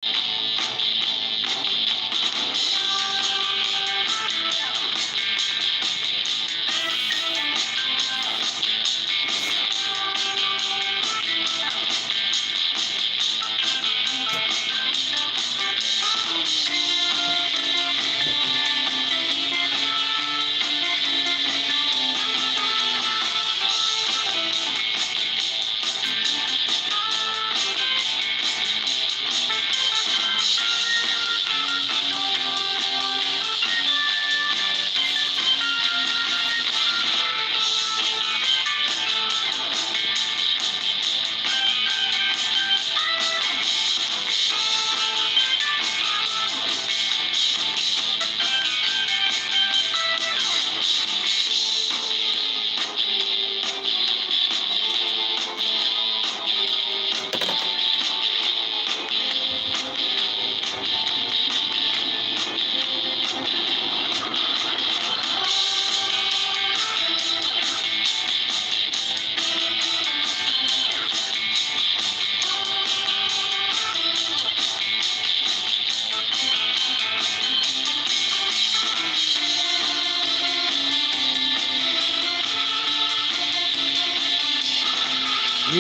You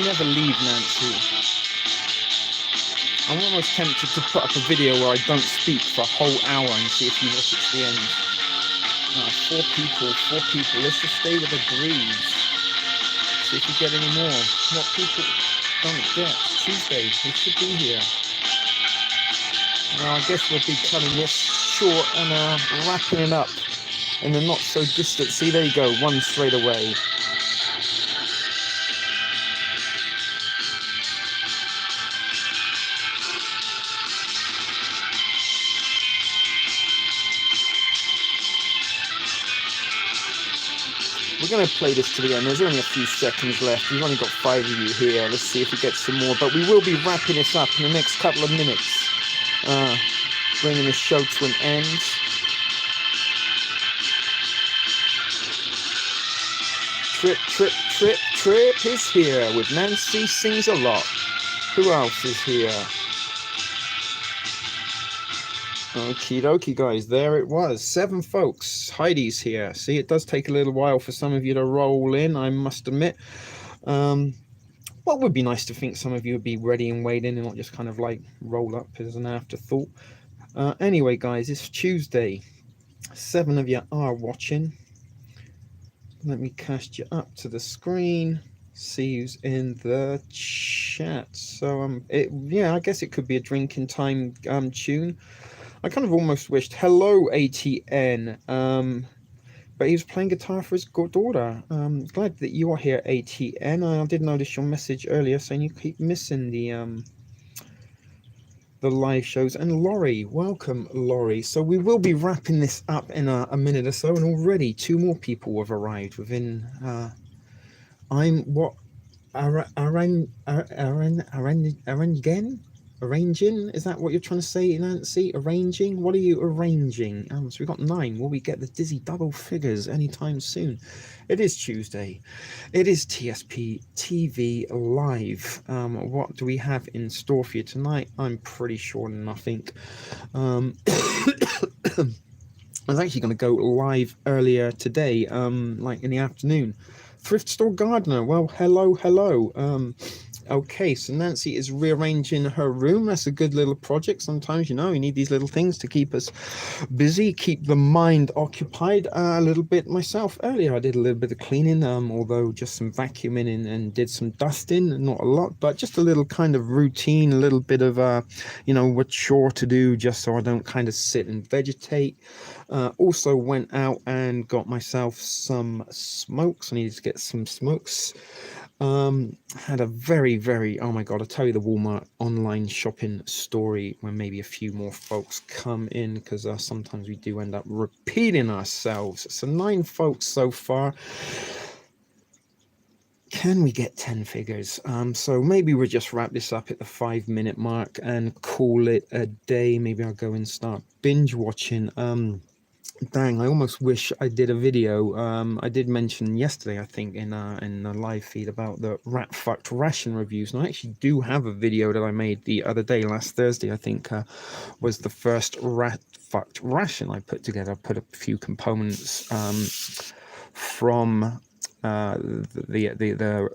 never leave, Nancy. I'm almost tempted to put up a video where I don't speak for a whole hour and see if you watch it to the end. 4 people. Let's just stay with the grooves. See if we get any more. What people don't get. It's Tuesday. We should be here. Now, I guess we'll be cutting this short and wrapping it up in the not so distant. See, there you go. One straight away. We're going to play this to the end. There's only a few seconds left. We've only got 5 of you here. Let's see if we get some more. But we will be wrapping this up in the next couple of minutes. Bringing the show to an end. Trip is here with Nancy Sings a Lot. Who else is here? Okie dokie, guys, there it was. 7 folks. Heidi's here. See, it does take a little while for some of you to roll in, I must admit. Well, it would be nice to think some of you would be ready and waiting and not just kind of like roll up as an afterthought. Anyway, guys, it's Tuesday. 7 of you are watching. Let me cast you up to the screen. See who's in the chat. So, yeah, I guess it could be a drinking time tune. I kind of almost wished hello ATN, but he was playing guitar for his daughter. Glad that you are here, ATN. I did notice your message earlier saying you keep missing the live shows. And Laurie, welcome, Laurie. So we will be wrapping this up in a minute or so, and already 2 more people have arrived within. Arranging? Is that what you're trying to say, Nancy? Arranging? What are you arranging? So we've got 9. Will we get the dizzy double figures anytime soon? It is Tuesday. It is TSP TV Live. What do we have in store for you tonight? I'm pretty sure nothing. I was actually going to go live earlier today, like in the afternoon. Thrift Store Gardener. Well, hello. Okay, so Nancy is rearranging her room. That's a good little project. Sometimes, you know, you need these little things to keep us busy, keep the mind occupied. A little bit myself earlier. I did a little bit of cleaning, although just some vacuuming and did some dusting. Not a lot, but just a little kind of routine, a little bit of, you know, what chore to do just so I don't kind of sit and vegetate. Also went out and got myself some smokes. I needed to get some smokes. Had a very, oh my god, I'll tell you the Walmart online shopping story when maybe a few more folks come in, because sometimes we do end up repeating ourselves. So 9 folks so far. Can we get 10 figures? So maybe we'll just wrap this up at the 5-minute mark and call it a day. Maybe I'll go and start binge watching Dang, I almost wish I did a video. I did mention yesterday, I think, in a live feed about the rat fucked ration reviews, and I actually do have a video that I made the other day, last Thursday, I think, was the first rat fucked ration I put together. I put a few components from the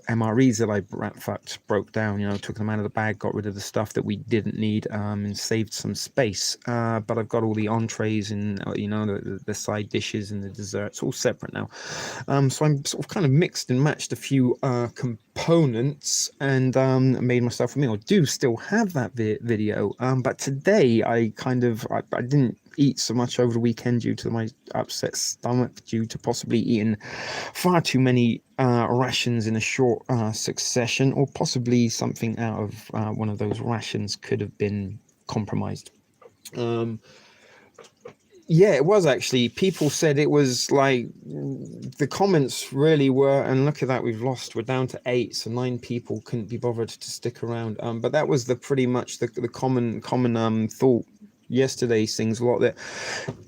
MREs that I rat fucked, broke down, took them out of the bag, got rid of the stuff that we didn't need, and saved some space. But I've got all the entrees and the side dishes and the desserts all separate now. So I'm sort of kind of mixed and matched a few components and made myself a meal. I do still have that video, but today I didn't eat so much over the weekend due to my upset stomach, due to possibly eating far too many rations in a short succession, or possibly something out of one of those rations could have been compromised. Yeah, it was actually. People said it was like the comments really were, and look at that, we're down to 8, so 9 people couldn't be bothered to stick around. But that was pretty much the common thought yesterday. Things a lot that,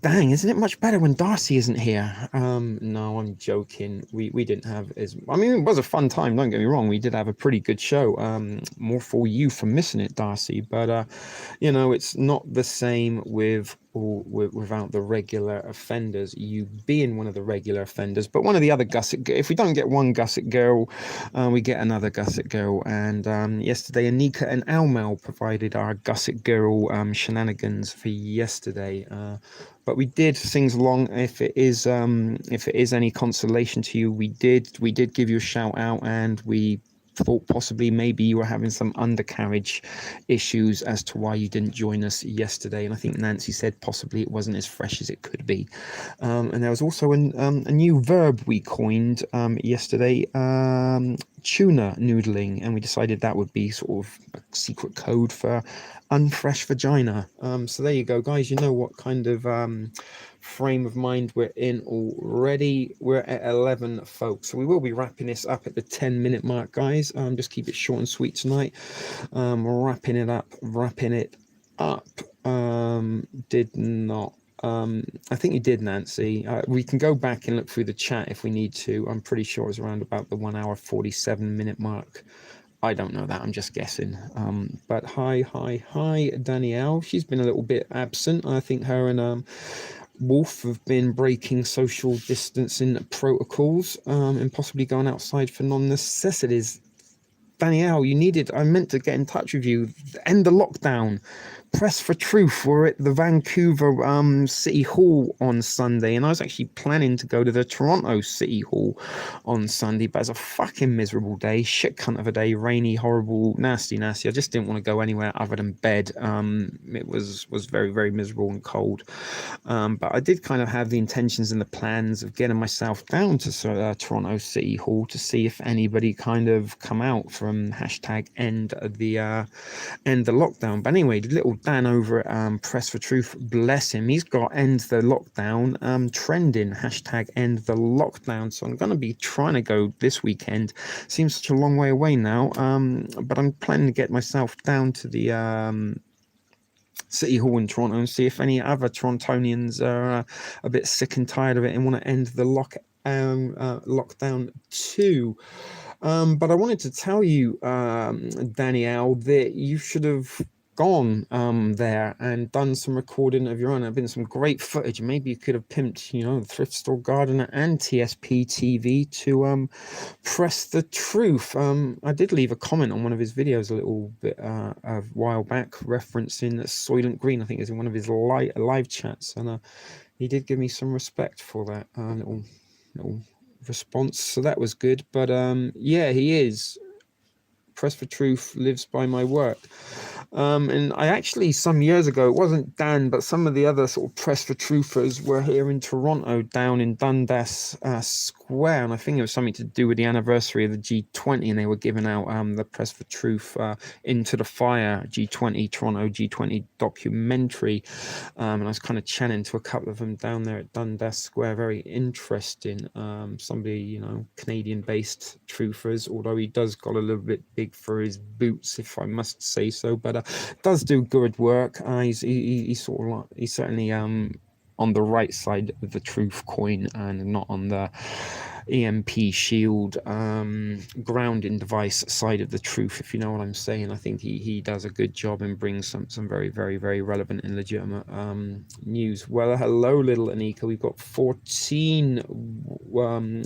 dang, isn't it much better when Darcy isn't here? No, I'm joking. We didn't have it was a fun time, don't get me wrong. We did have a pretty good show. More for you for missing it, Darcy. But it's not the same without the regular offenders, you being one of the regular offenders. But one of the other gusset, if we don't get one gusset girl, we get another gusset girl. And yesterday, Anika and Almel provided our gusset girl shenanigans for yesterday. But we did things along. If it is any consolation to you, we did give you a shout out, and we thought possibly maybe you were having some undercarriage issues as to why you didn't join us yesterday. And I think Nancy said possibly it wasn't as fresh as it could be. And there was also a new verb we coined yesterday, tuna noodling, and we decided that would be sort of a secret code for unfresh vagina. So there you go, guys. You know what kind of frame of mind we're in already. We're at 11, folks, so we will be wrapping this up at the 10-minute mark, guys. Just keep it short and sweet tonight. Wrapping it up. Did not I think you did, Nancy. We can go back and look through the chat if we need to. I'm pretty sure it's around about the 1 hour 47-minute mark. I don't know that, I'm just guessing. But hi Danielle. She's been a little bit absent. I think her and Wolf have been breaking social distancing protocols and possibly going outside for non-necessities. Danielle, I meant to get in touch with you. End the lockdown. Press for Truth were at the Vancouver City Hall on Sunday, and I was actually planning to go to the Toronto City Hall on Sunday, but it's a fucking miserable day, shit cunt of a day, rainy, horrible, nasty. I just didn't want to go anywhere other than bed. It was very, very miserable and cold. But I did kind of have the intentions and the plans of getting myself down to Toronto City Hall to see if anybody kind of come out from hashtag end the lockdown. But anyway, little Dan over at Press for Truth, bless him, he's got end the lockdown trending, hashtag end the lockdown. So I'm going to be trying to go this weekend. Seems such a long way away now, but I'm planning to get myself down to the City Hall in Toronto and see if any other Torontonians are a bit sick and tired of it and want to end the lockdown too. But I wanted to tell you, Danielle, that you should have gone there and done some recording of your own. There have been some great footage. Maybe you could have pimped, the Thrift Store Gardener and TSP TV to Press the Truth. I did leave a comment on one of his videos a little bit a while back, referencing Soylent Green. I think is in one of his live chats, and he did give me some respect for that little response, so that was good. But yeah, he is. Press for Truth lives by my work. And I actually, some years ago, it wasn't Dan, but some of the other sort of Press for Truthers were here in Toronto, down in Dundas Square, and I think it was something to do with the anniversary of the G20, and they were giving out the Press for Truth Into the Fire G20 Toronto G20 documentary, and I was kind of chatting to a couple of them down there at Dundas Square. Very interesting. Somebody, Canadian-based truthers, although he does got a little bit big for his boots, if I must say so, but does do good work. He certainly on the right side of the truth coin and not on the EMP shield grounding device side of the truth, if you know what I'm saying. I think he does a good job and brings some very, very, very relevant and legitimate news. Well, hello, little Anika. We've got 14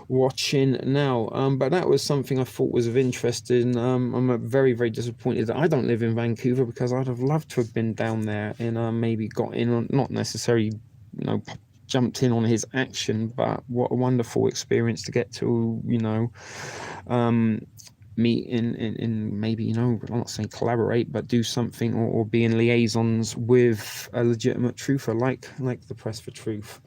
watching now, but that was something I thought was of interest in. I'm very, very disappointed that I don't live in Vancouver, because I'd have loved to have been down there and maybe got in on, not necessarily, jumped in on his action, but what a wonderful experience to get to, meet in maybe, I'm not saying collaborate, but do something or be in liaisons with a legitimate truther like the Press for Truth.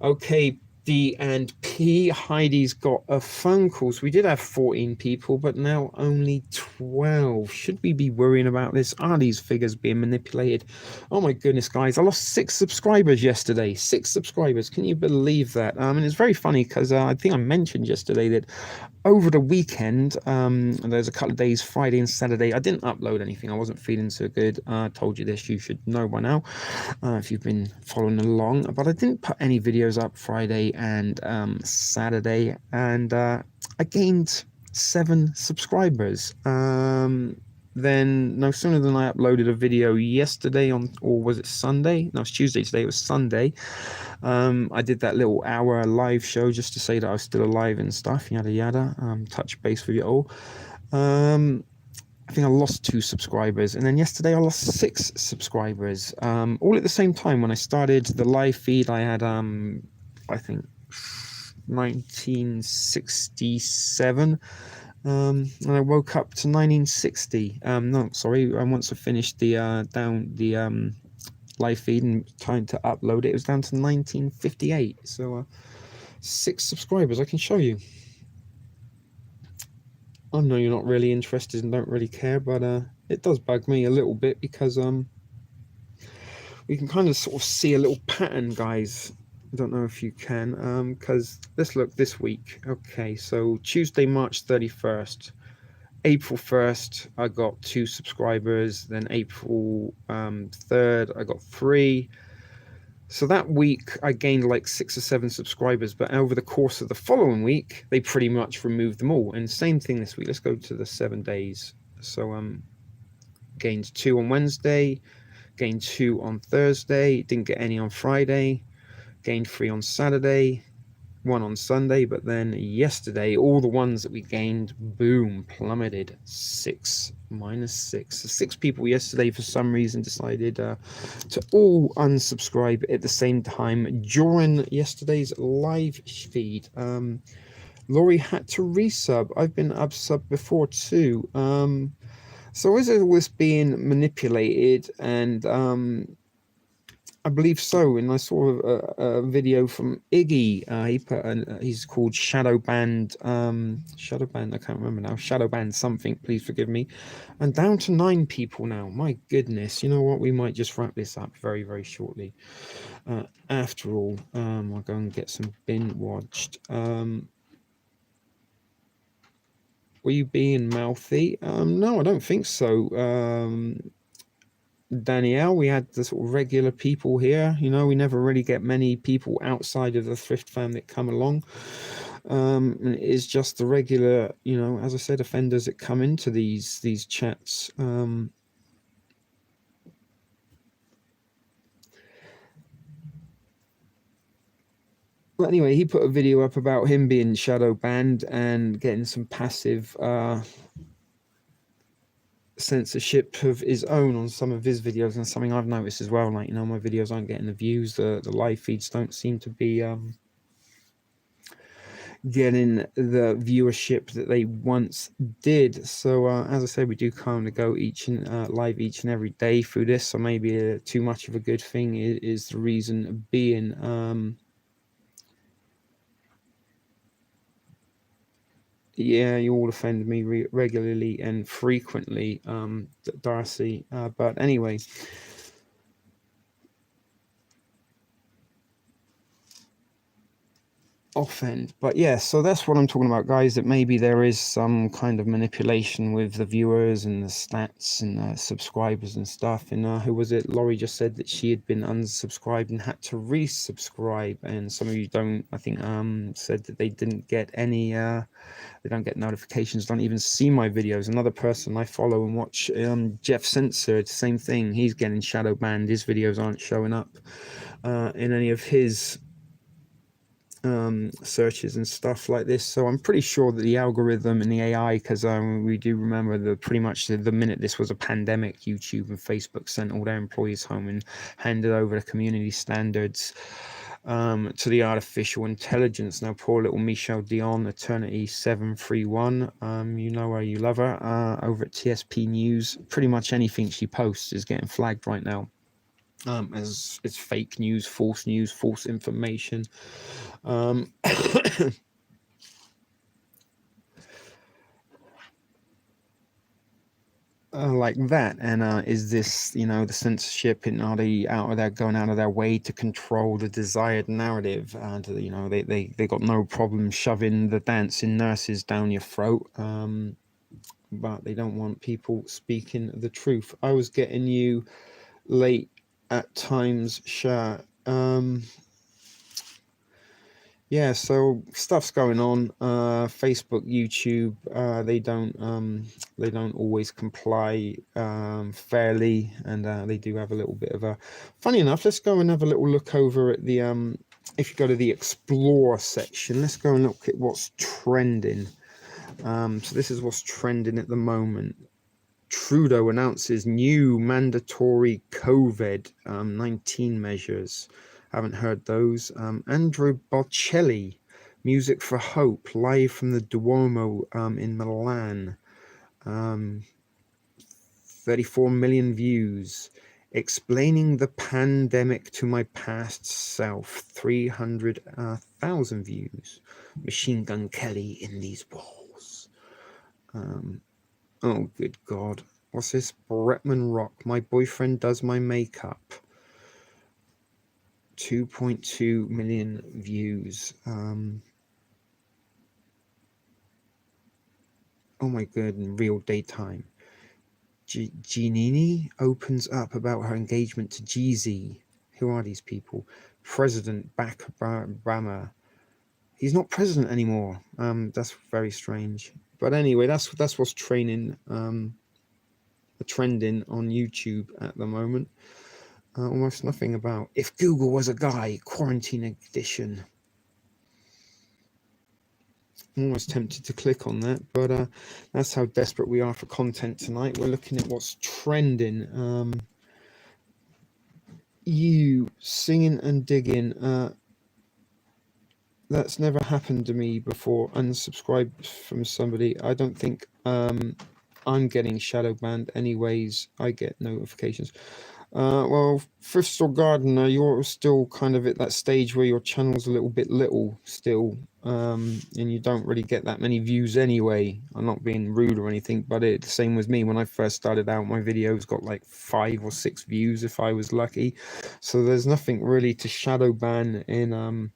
Okay, D and P. Heidi's got a phone call. So we did have 14 people, but now only 12. Should we be worrying about this? Are these figures being manipulated? Oh my goodness, guys. I lost 6 subscribers yesterday. 6 subscribers. Can you believe that? And it's very funny because I think I mentioned yesterday that over the weekend, there's a couple of days, Friday and Saturday, I didn't upload anything. I wasn't feeling so good. I told you this, you should know by now if you've been following along. But I didn't put any videos up Friday and Saturday, and I gained 7 subscribers. Then no sooner than I uploaded a video yesterday or was it Sunday? No, it's Tuesday today. It was Sunday. I did that little hour live show just to say that I was still alive and stuff, yada yada. Touch base with you all. I think I lost 2 subscribers, and then yesterday I lost 6 subscribers. All at the same time. When I started the live feed, I had I think 1967. And I woke up to 1960. No, sorry. Once I finished the live feed and time to upload it, it was down to 1958. So 6 subscribers. I can show you. I know you're not really interested and don't really care, but it does bug me a little bit because we can kind of sort of see a little pattern, guys. I don't know if you can, because let's look this week. Okay, so Tuesday, March 31st. April 1st, I got 2 subscribers. Then April 3rd, I got 3. So that week, I gained like 6 or 7 subscribers. But over the course of the following week, they pretty much removed them all. And same thing this week. Let's go to the 7 days. So gained 2 on Wednesday, gained 2 on Thursday, didn't get any on Friday, gained 3 on Saturday, 1 on Sunday, but then yesterday, all the ones that we gained, boom, plummeted. 6 minus 6. So 6 people yesterday, for some reason, decided to all unsubscribe at the same time during yesterday's live feed. Laurie had to resub. I've been upsub before too. So is it was being manipulated? And I believe so. And I saw a video from Iggy. He put he's called Shadowband. Shadowband. I can't remember now. Shadowband something. Please forgive me. And down to 9 people now. My goodness. You know what? We might just wrap this up very, very shortly. After all, I'll go and get some bin watched. Were you being mouthy? No, I don't think so. Danielle, we had the sort of regular people here. We never really get many people outside of the thrift fam that come along. And it is just the regular, as I said, offenders that come into these chats. But anyway, he put a video up about him being shadow banned and getting some passive censorship of his own on some of his videos, and something I've noticed as well. Like, my videos aren't getting the views, the live feeds don't seem to be getting the viewership that they once did. So as I said, we do kind of go live each and every day through this, so maybe too much of a good thing is the reason being. Yeah, you all offend me regularly and frequently, Darcy. But anyway, off end. But yeah, so that's what I'm talking about, guys, that maybe there is some kind of manipulation with the viewers and the stats and subscribers and stuff. And who was it? Laurie just said that she had been unsubscribed and had to resubscribe. And some of you don't, I think, said that they didn't get any they don't get notifications, don't even see my videos. Another person I follow and watch, Jeff Censored, same thing. He's getting shadow banned. His videos aren't showing up in any of his searches and stuff like this. So I'm pretty sure that the algorithm and the AI, because we do remember that pretty much the minute this was a pandemic, YouTube and Facebook sent all their employees home and handed over the community standards to the artificial intelligence. Now, poor little Michelle Dion, Eternity 731, you know her, you love her, over at TSP News. Pretty much anything she posts is getting flagged right now. As it's fake news, false information. Like that. And is this, you know, the censorship, and are they going out of their way to control the desired narrative? And you know, they got no problem shoving the dancing nurses down your throat, but they don't want people speaking the truth. I was getting you late at times, Sha. Yeah, so stuff's going on. Facebook, YouTube, they don't always comply fairly, and they do have a little bit of a. Funny enough, let's go and have a little look over at the if you go to the Explore section, let's go and look at what's trending. So this is what's trending at the moment. Trudeau announces new mandatory COVID-19 measures. Haven't heard those. Andrew Bocelli, Music for Hope, live from the Duomo in Milan. 34 million views. Explaining the pandemic to my past self, 300,000 views. Machine Gun Kelly in these walls. Oh, good God. What's this? Bretman Rock. My boyfriend does my makeup. 2.2 million views. Oh my God, in real daytime. Giannini opens up about her engagement to Jeezy. Who are these people? President Barack Obama. He's not president anymore. That's very strange. But anyway, that's what's trending on YouTube at the moment. Almost nothing about if Google was a guy, quarantine edition. I'm almost tempted to click on that, but that's how desperate we are for content tonight. We're looking at what's trending. You singing and digging. That's never happened to me before. Unsubscribed from somebody. I don't think I'm getting shadow banned anyways. I get notifications. Well, Thrift Store Gardener, you're still kind of at that stage where your channel's a little bit little still, and you don't really get that many views anyway. I'm not being rude or anything, but it's the same with me. When I first started out, my videos got like 5 or 6 views if I was lucky. So there's nothing really to shadow ban in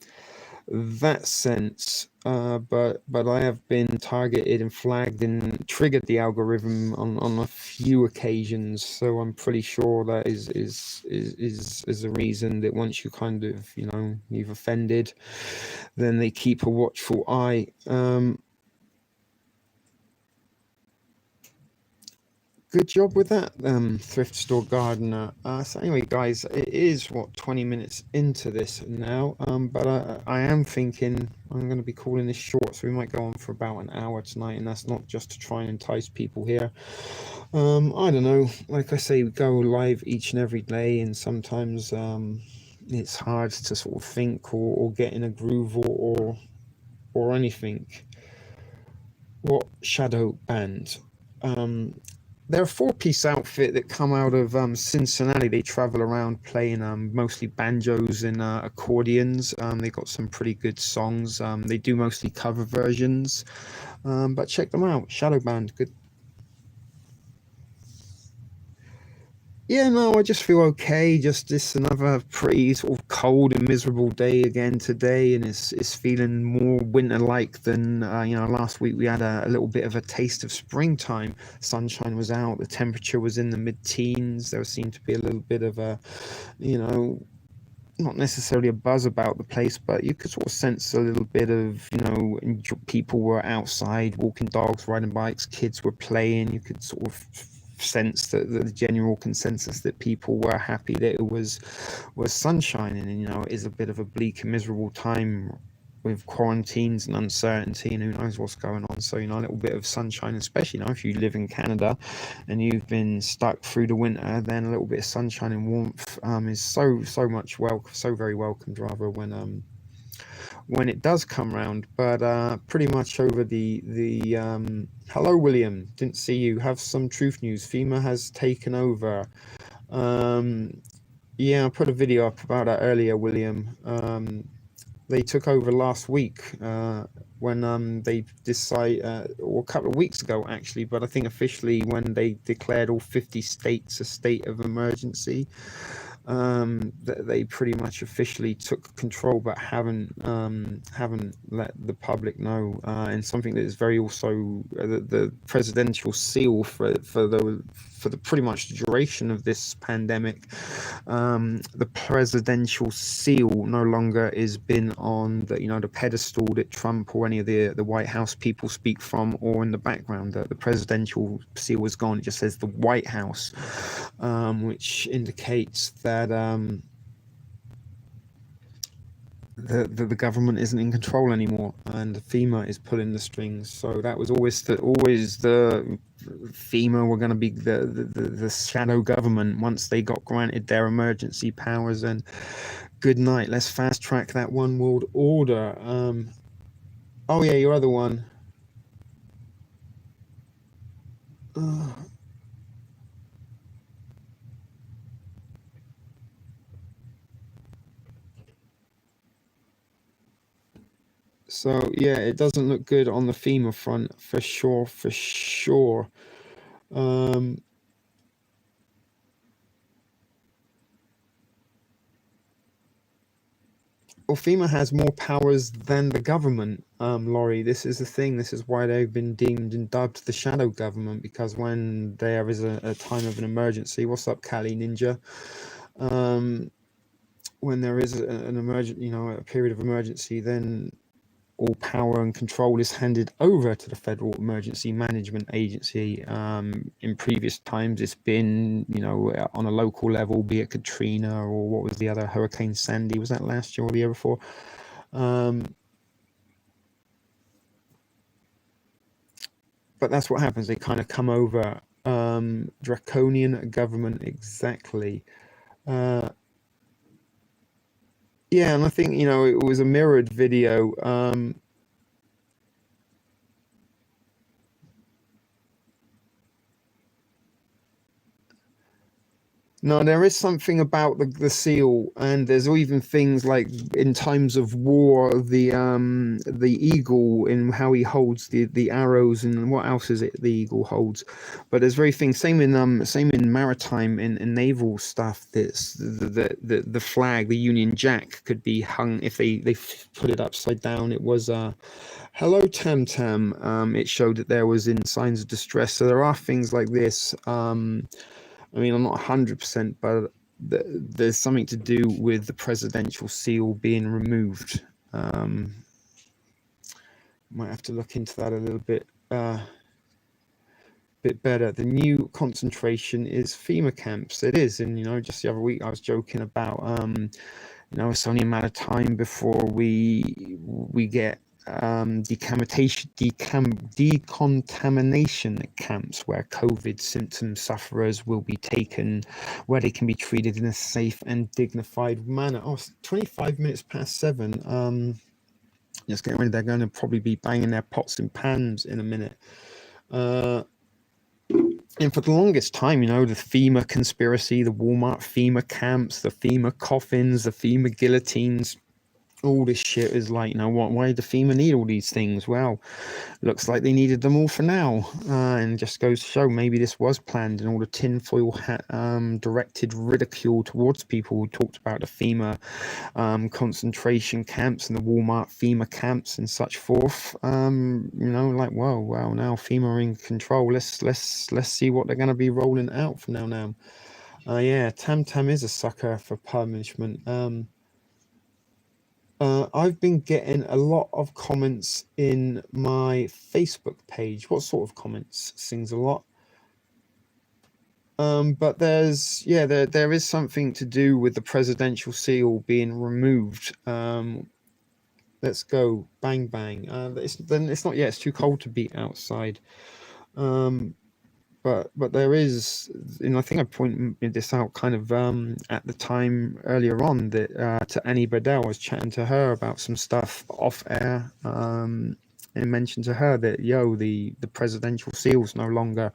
that sense, but I have been targeted and flagged and triggered the algorithm on a few occasions, so I'm pretty sure that is a reason that once you kind of, you know, you've offended, then they keep a watchful eye. Good job with that, Thrift Store Gardener. So anyway, guys, it is, 20 minutes into this now, but I am thinking I'm going to be calling this short, so we might go on for about an hour tonight, and that's not just to try and entice people here. I don't know, like I say, we go live each and every day, and sometimes it's hard to sort of think or get in a groove or anything. What shadow band? They're a 4-piece outfit that come out of Cincinnati. They travel around playing mostly banjos and accordions. They got some pretty good songs. They do mostly cover versions, but check them out. Shadow Band, good. Yeah, no, I just feel okay. Just this another pretty sort of cold and miserable day again today, and it's feeling more winter-like than last week we had a little bit of a taste of springtime. Sunshine was out, the temperature was in the mid-teens. There seemed to be a little bit of a, you know, not necessarily a buzz about the place, but you could sort of sense a little bit of, people were outside walking dogs, riding bikes, kids were playing. You could sort of sense that the general consensus that people were happy that it was sunshine, and it is a bit of a bleak and miserable time with quarantines and uncertainty, and who knows what's going on. So a little bit of sunshine, especially if you live in Canada and you've been stuck through the winter, then a little bit of sunshine and warmth is so much so very welcomed, rather, when it does come round. But pretty much over the hello, William, didn't see you. Have some truth news. FEMA has taken over. Yeah, I put a video up about that earlier, William. They took over last week, when they decide, or a couple of weeks ago actually, but I think officially when they declared all 50 states a state of emergency. They pretty much officially took control, but haven't let the public know. And something that is very also the presidential seal for the pretty much duration of this pandemic. The presidential seal no longer is been on the pedestal that Trump or any of the White House people speak from, or in the background. The presidential seal is gone. It just says the White House, which indicates that the government isn't in control anymore, and FEMA is pulling the strings. So that was always the FEMA were going to be the shadow government once they got granted their emergency powers. And good night. Let's fast track that one world order. Oh yeah, your other one. So yeah, it doesn't look good on the FEMA front for sure. Um, well, FEMA has more powers than the government, Laurie. This is the thing. This is why they've been deemed and dubbed the shadow government, because when there is a time of an emergency, what's up, Kali Ninja? When there is an emergent, a period of emergency, then all power and control is handed over to the Federal Emergency Management Agency. In previous times, it's been, on a local level, be it Katrina or what was the other, Hurricane Sandy, was that last year or the year before? But that's what happens. They kind of come over. Draconian government, exactly. Yeah, and I think, it was a mirrored video. No, there is something about the seal, and there's even things like in times of war, the eagle, in how he holds the arrows, and what else is it the eagle holds. But there's very things, same in maritime, in naval stuff. That's the flag, the Union Jack, could be hung if they put it upside down. It was hello Tam Tam. It showed that there was in signs of distress. So there are things like this. I mean, I'm not 100%, but there's something to do with the presidential seal being removed. Might have to look into that a little bit better. The new concentration is FEMA camps. It is, and just the other week I was joking about it's only a matter of time before we get decontamination camps, where COVID symptom sufferers will be taken, where they can be treated in a safe and dignified manner. Oh, it's 25 minutes past 7. Just getting ready. They're going to probably be banging their pots and pans in a minute. And for the longest time, the FEMA conspiracy, the Walmart FEMA camps, the FEMA coffins, the FEMA guillotines, all this shit is like, you know what, why did the FEMA need all these things? Well, looks like they needed them all for now, and just goes to show maybe this was planned, and all the tinfoil hat directed ridicule towards people who talked about the FEMA concentration camps and the Walmart FEMA camps and such forth. You know, like, whoa, wow, now FEMA are in control. Let's see what they're going to be rolling out from now. Yeah, Tam Tam is a sucker for punishment. I've been getting a lot of comments in my Facebook page. What sort of comments? Sings a lot. But there is something to do with the presidential seal being removed. Let's go, bang bang. It's not yet. It's too cold to be outside. But there is, and I think I pointed this out kind of at the time earlier on, that to Annie Bedell, I was chatting to her about some stuff off air, and mentioned to her that the presidential seal's no longer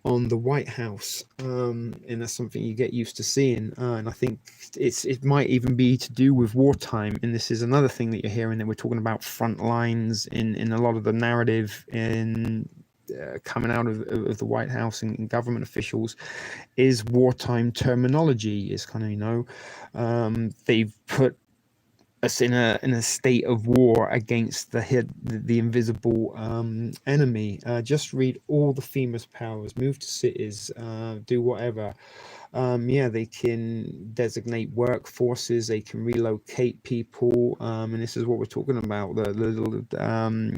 on the White House, and that's something you get used to seeing, and I think it might even be to do with wartime. And this is another thing that you're hearing, that we're talking about front lines in a lot of the narrative in coming out of the White House and government officials, is wartime terminology. Is kind of, you know, they've put us in a state of war against the invisible enemy. Just read all the FEMA's powers: move to cities, do whatever. Yeah, they can designate workforces, they can relocate people, and this is what we're talking about. The little,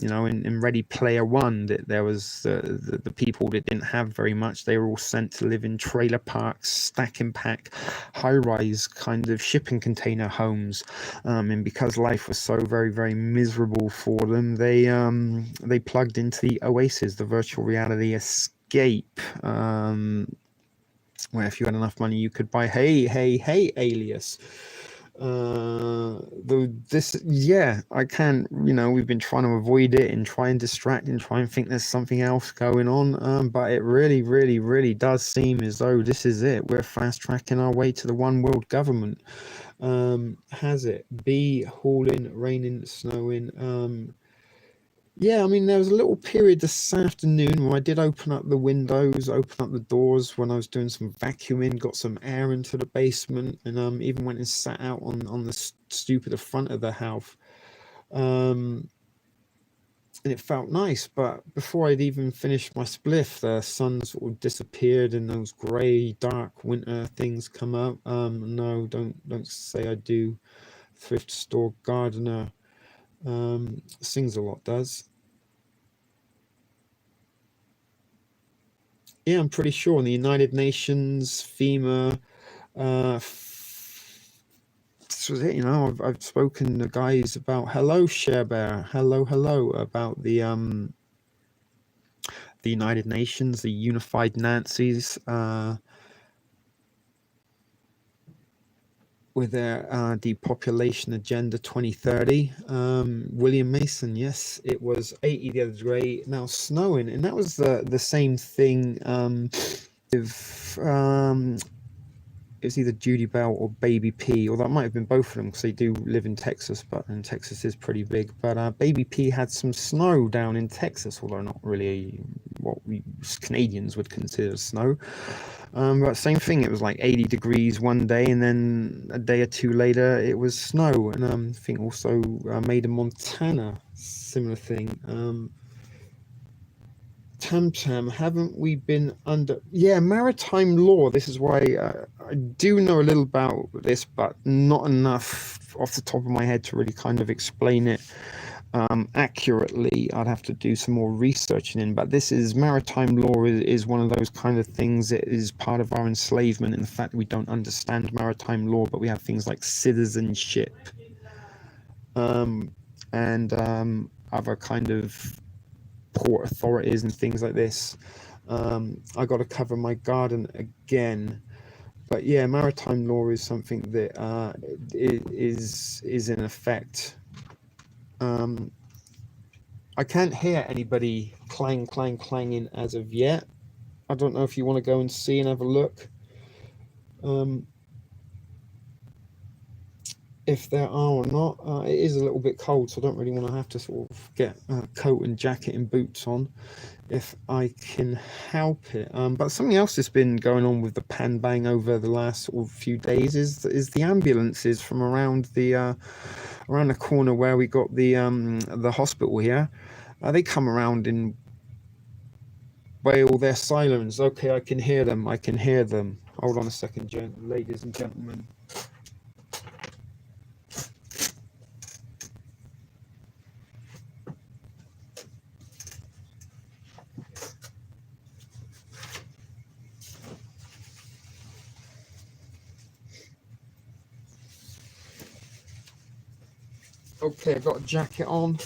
you know, in Ready Player One, that there was the people that didn't have very much. They were all sent to live in trailer parks, stack and pack, high-rise kind of shipping container homes, and because life was so very, very miserable for them, they plugged into the Oasis, the virtual reality escape. Where if you had enough money, you could buy Hey Alias. I can't, you know, we've been trying to avoid it and try and distract and try and think there's something else going on, but it really does seem as though this is it. We're fast tracking our way to the one world government. Has it be hauling, raining, snowing? Yeah, I mean, there was a little period this afternoon where I did open up the windows, open up the doors when I was doing some vacuuming, got some air into the basement, and even went and sat out on the stoop at the front of the house. And it felt nice, but before I'd even finished my spliff, the sun sort of disappeared and those grey, dark winter things come up. No, don't say I do. Thrift store gardener. Sings a lot, does. Yeah, I'm pretty sure in the United Nations, FEMA, this was it. You know, I've spoken to guys about, hello Share Bear, hello about the United Nations, the Unified Nazis, with their depopulation agenda 2030. William Mason, yes, it was 80 the other day, now snowing, and that was the same thing with it was either Judy Bell or Baby P, or that might have been both of them, because they do live in Texas, and Texas is pretty big. But Baby P had some snow down in Texas, although not really what we Canadians would consider snow. But same thing, it was like 80 degrees one day, and then a day or two later it was snow. And I think also made in Montana, similar thing. Tam, haven't we been under... Yeah, maritime law. This is why I do know a little about this, but not enough off the top of my head to really kind of explain it accurately. I'd have to do some more researching in, but this is maritime law is one of those kind of things that is part of our enslavement, in the fact that we don't understand maritime law, but we have things like citizenship, and other kind of port authorities and things like this. I got to cover my garden again, but yeah, maritime law is something that is in effect. I can't hear anybody clanging as of yet. I don't know if you want to go and see and have a look. if there are or not. It is a little bit cold, so I don't really want to have to sort of get a coat and jacket and boots on if I can help it. But something else that's been going on with the pan bang over the last sort of few days is the ambulances from around the corner where we got the hospital here. They come around and wail their sirens. Okay, I can hear them. I can hear them. Hold on a second, ladies and gentlemen. Okay, I've got a jacket on.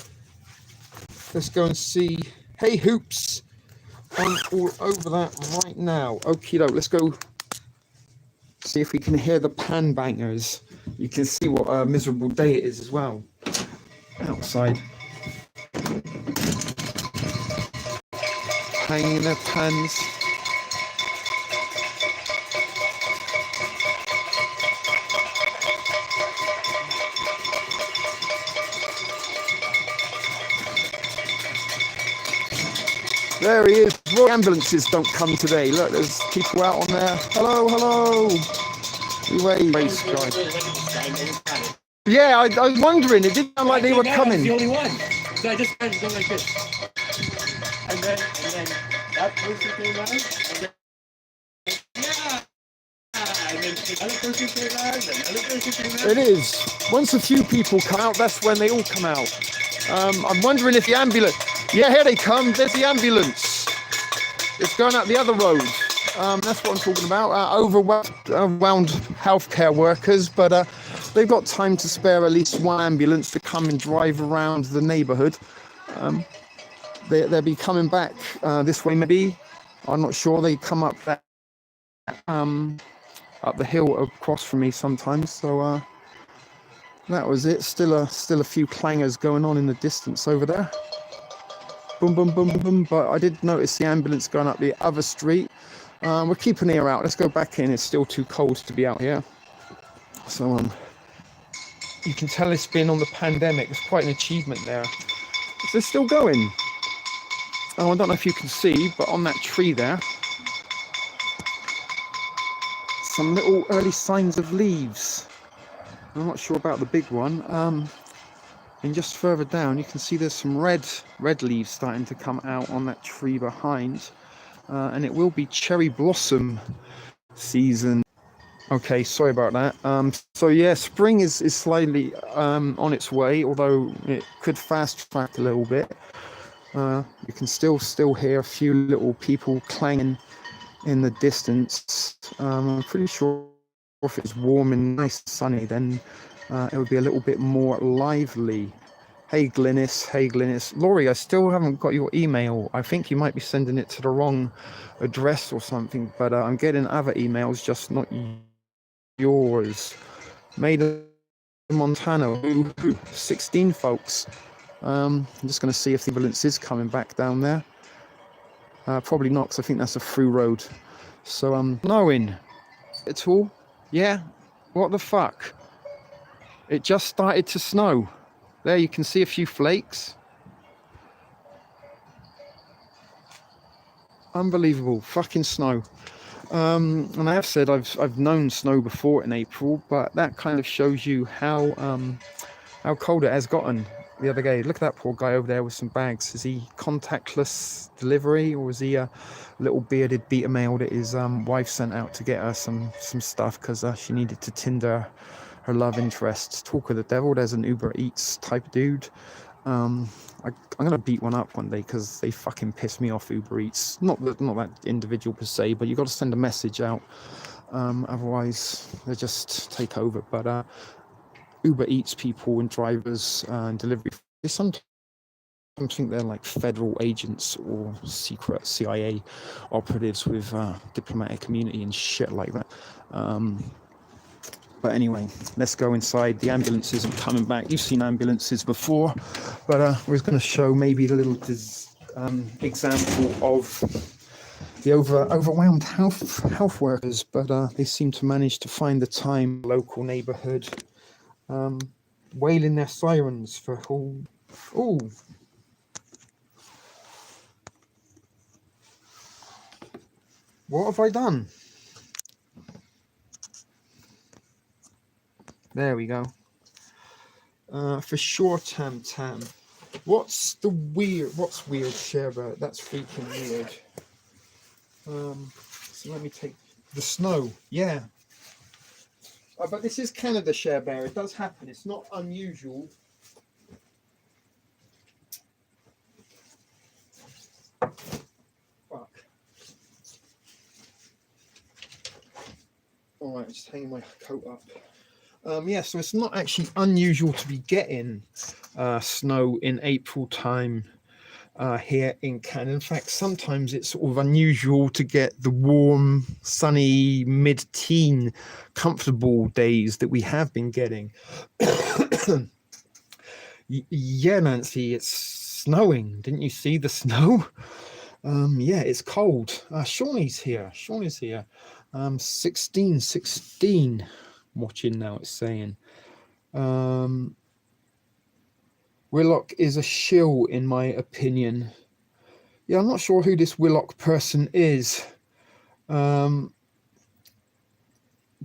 Let's go and see. Hey, Hoops. I'm all over that right now. Okie doke, let's go see if we can hear the pan bangers. You can see what a miserable day it is as well. Outside. Hanging their pans. There he is. Royal ambulances don't come today. Look, there's people out on there. Hello, hello. Race guy. Yeah, I was wondering. It didn't sound like they were coming. The only one. So I just had to go like this. And then that person came out. And then, yeah. And then the other person came out. And another person came out. It is. Once a few people come out, that's when they all come out. I'm wondering if the ambulance... Yeah, here they come. There's the ambulance. It's going out the other road. That's what I'm talking about. Overwhelmed healthcare workers, but they've got time to spare at least one ambulance to come and drive around the neighbourhood. They'll be coming back this way, maybe. I'm not sure. They come up that up the hill across from me sometimes. So that was it. Still a few clangers going on in the distance over there. Boom, boom, boom, boom. But I did notice the ambulance going up the other street. We're keeping an ear out. Let's go back in. It's still too cold to be out here. So you can tell it's been on the pandemic. It's quite an achievement there. Is this still going? Oh, I don't know if you can see, but on that tree there, some little early signs of leaves. I'm not sure about the big one. And just further down, you can see there's some red leaves starting to come out on that tree behind. And it will be cherry blossom season. Okay, sorry about that. So yeah, spring is slightly on its way, although it could fast track a little bit. You can still hear a few little people clanging in the distance. I'm pretty sure if it's warm and nice and sunny, then it would be a little bit more lively. Hey Glynis. Laurie, I still haven't got your email. I think you might be sending it to the wrong address or something, but I'm getting other emails, just not yours. Made in Montana, 16 folks. I'm just going to see if the ambulance is coming back down there. Probably not, because I think that's a through road. So I'm knowing at all. Yeah, what the fuck? It just started to snow. There you can see a few flakes. Unbelievable, fucking snow. And I have said I've known snow before in April, but that kind of shows you how cold it has gotten. The other day, look at that poor guy over there with some bags. Is he contactless delivery, or is he a little bearded beta male that his wife sent out to get her some stuff because she needed to Tinder her love interest? Talk of the devil, there's an Uber Eats type dude. I'm gonna beat one up one day because they fucking piss me off, Uber Eats. Not that individual per se, but you got to send a message out. Otherwise, they just take over. But Uber Eats people and drivers and delivery, they sometimes think they're like federal agents or secret CIA operatives with diplomatic immunity and shit like that. But anyway, let's go inside. The ambulance isn't coming back. You've seen ambulances before, but we're going to show maybe the little example of the overwhelmed health workers. But they seem to manage to find the time. Local neighbourhood. wailing their sirens for all. Oh, what have I done? There we go. For sure, Tam. What's weird, Sherbert? That's freaking weird. So let me take the snow. Yeah. But this is Canada, Sherbert. It does happen. It's not unusual. Fuck. Alright, just hanging my coat up. Yeah, so it's not actually unusual to be getting snow in April time here in Canada. In fact, sometimes it's sort of unusual to get the warm, sunny, mid-teen, comfortable days that we have been getting. Yeah, Nancy, it's snowing. Didn't you see the snow? Yeah, it's cold. Shawnee's here. 16. Watching now, it's saying. Willock is a shill, in my opinion. Yeah, I'm not sure who this Willock person is.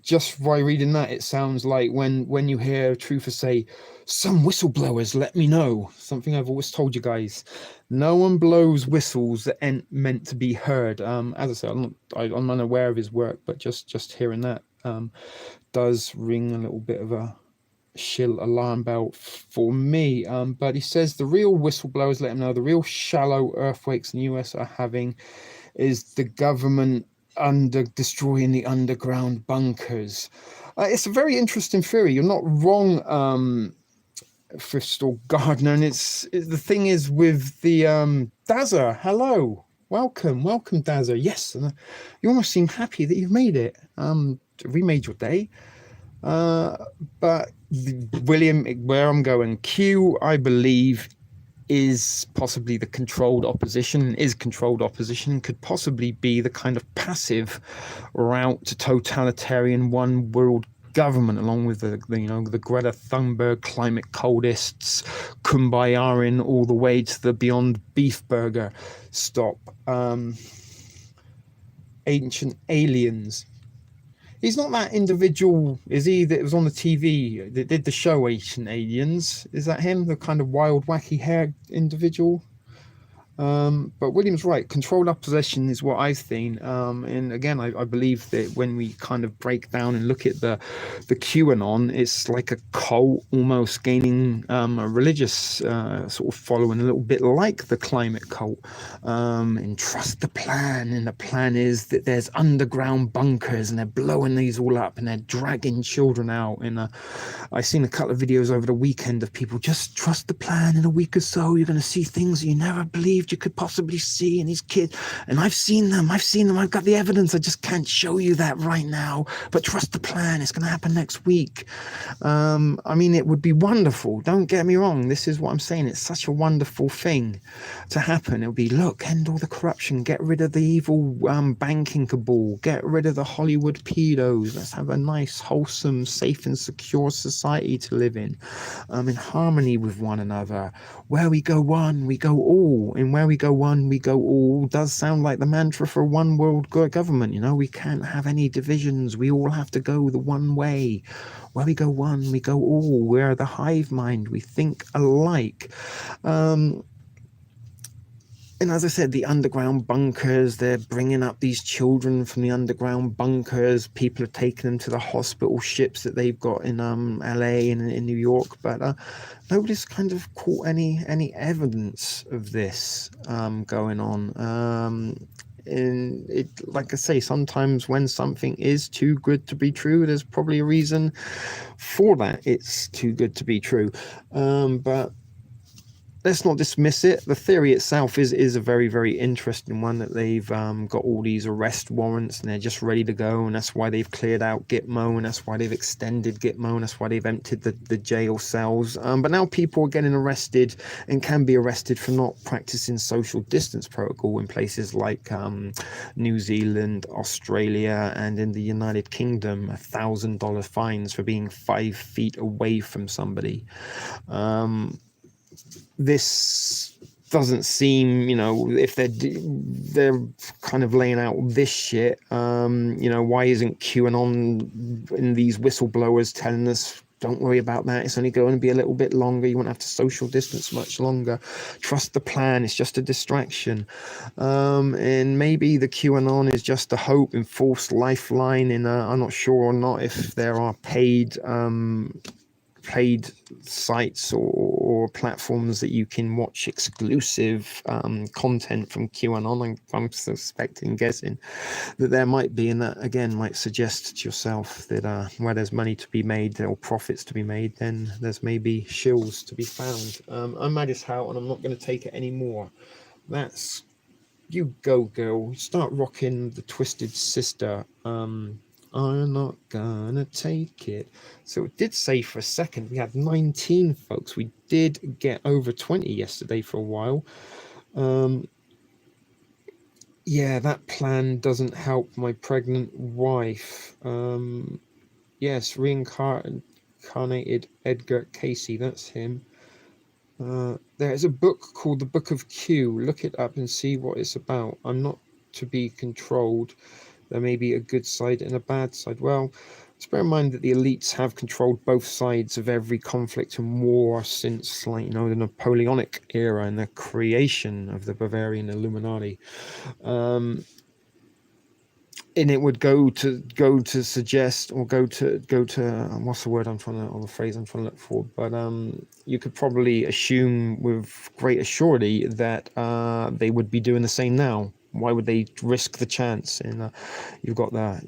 Just by reading that, it sounds like when you hear a truther say, "Some whistleblowers let me know," something I've always told you guys. No one blows whistles that ain't meant to be heard. As I said, I'm unaware of his work, but just hearing that does ring a little bit of a shill alarm bell for me. But he says the real whistleblowers let him know the real shallow earthquakes in the US are having is the government destroying the underground bunkers. It's a very interesting theory. You're not wrong, Thrift Store Gardener. And the thing is with the Dazza. Hello, welcome, Dazza. Yes, you almost seem happy that you've made it. We made your day. But William, where I'm going, Q, I believe, is possibly the controlled opposition, could possibly be the kind of passive route to totalitarian one world government, along with the Greta Thunberg climate cultists kumbayaing all the way to the Beyond Beef Burger stop. Ancient aliens. He's not that individual, is he, that was on the TV that did the show Ancient Aliens? Is that him, the kind of wild, wacky haired individual? But William's right. Controlled opposition is what I've seen. And again, I believe that when we kind of break down and look at the QAnon, it's like a cult almost gaining a religious sort of following, a little bit like the climate cult. And trust the plan. And the plan is that there's underground bunkers and they're blowing these all up and they're dragging children out. And I've seen a couple of videos over the weekend of people just trust the plan. In a week or so, you're going to see things you never believed you could possibly see. And these kids, and I've seen them. I've got the evidence. I just can't show you that right now. But trust the plan. It's going to happen next week. I mean, it would be wonderful. Don't get me wrong. This is what I'm saying. It's such a wonderful thing to happen. It would be, look, end all the corruption. Get rid of the evil banking cabal. Get rid of the Hollywood pedos. Let's have a nice, wholesome, safe and secure society to live in harmony with one another. Where we go one, we go all. And where we go one, we go all does sound like the mantra for one world government. We can't have any divisions. We all have to go the one way. Where we go one, we go all. We're the hive mind. We think alike. And as I said, the underground bunkers, they're bringing up these children from the underground bunkers. People are taking them to the hospital ships that they've got in LA and in New York. But nobody's kind of caught any evidence of this going on. And it, like I say, sometimes when something is too good to be true, there's probably a reason for that. It's too good to be true. But let's not dismiss it. The theory itself is a very, very interesting one, that they've got all these arrest warrants and they're just ready to go, and that's why they've cleared out Gitmo, and that's why they've extended Gitmo, and that's why they've emptied the jail cells. But now people are getting arrested and can be arrested for not practicing social distance protocol in places like New Zealand, Australia, and in the United Kingdom, $1,000 fines for being 5 feet away from somebody. This doesn't seem, if they're kind of laying out this shit, why isn't QAnon and these whistleblowers telling us, don't worry about that, it's only going to be a little bit longer, you won't have to social distance much longer, trust the plan, it's just a distraction. And maybe the QAnon is just a hope and false lifeline, and I'm not sure or not if there are paid sites or platforms that you can watch exclusive content from QAnon. I'm suspecting, guessing that there might be, and that again might suggest to yourself that where there's money to be made or profits to be made, then there's maybe shills to be found. I'm Maddis Hout, and I'm not going to take it anymore. That's you go, girl. Start rocking the Twisted Sister. I'm not gonna take it. So it did say for a second we had 19 folks. We did get over 20 yesterday for a while. Yeah, that plan doesn't help my pregnant wife. Yes, reincarnated Edgar Casey, that's him. There is a book called The Book of Q. Look it up and see what it's about. I'm not to be controlled. There may be a good side and a bad side. Well, let's bear in mind that the elites have controlled both sides of every conflict and war since, the Napoleonic era and the creation of the Bavarian Illuminati. And it would go to suggest, or go to what's the word or the phrase I'm trying to look for, but you could probably assume with great assurity that they would be doing the same now. Why would they risk the chance? And you've got the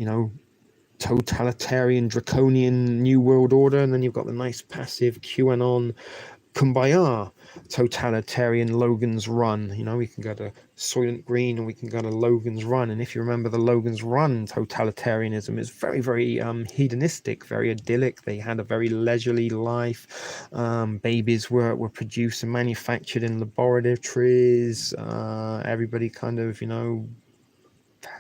totalitarian draconian new world order, and then you've got the nice passive QAnon kumbaya totalitarian Logan's Run. We can go to Soylent Green, or we can go to Logan's Run. And if you remember, the Logan's Run totalitarianism is very, very hedonistic, very idyllic. They had a very leisurely life. Babies were produced and manufactured in laboratories. Everybody kind of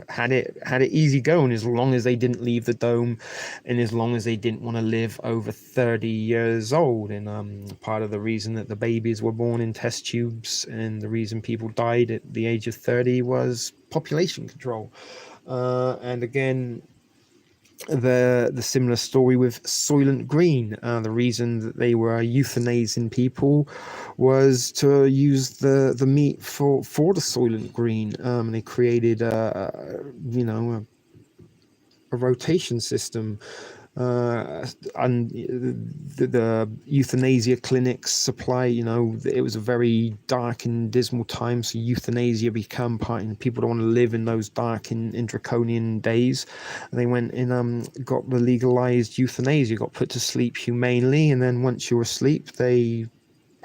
had it easy going, as long as they didn't leave the dome, and as long as they didn't want to live over 30 years old. And part of the reason that the babies were born in test tubes, and the reason people died at the age of 30, was population control. And again, the similar story with Soylent Green. The reason that they were euthanizing people was to use the meat for the Soylent Green. They created a rotation system, and the euthanasia clinics supply, it was a very dark and dismal time, so euthanasia became part, and people don't want to live in those dark and draconian days, and they went and got the legalized euthanasia, got put to sleep humanely, and then once you were asleep, they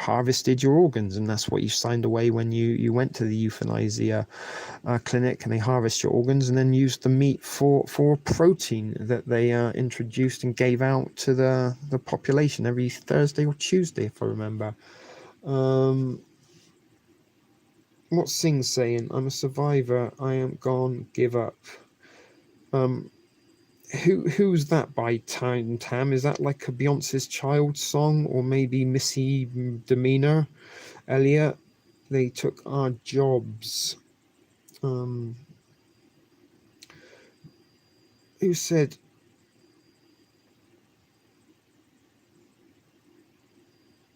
harvested your organs, and that's what you signed away when you went to the euthanasia clinic, and they harvest your organs and then used the meat for protein that they introduced and gave out to the population every Thursday or Tuesday, if I remember. What's Sing saying? I'm a survivor, I am gone, give up. Who's that by Tam? Is that like a Beyonce's Child song, or maybe Missy Demeanor Elliott? They took our jobs. Who said?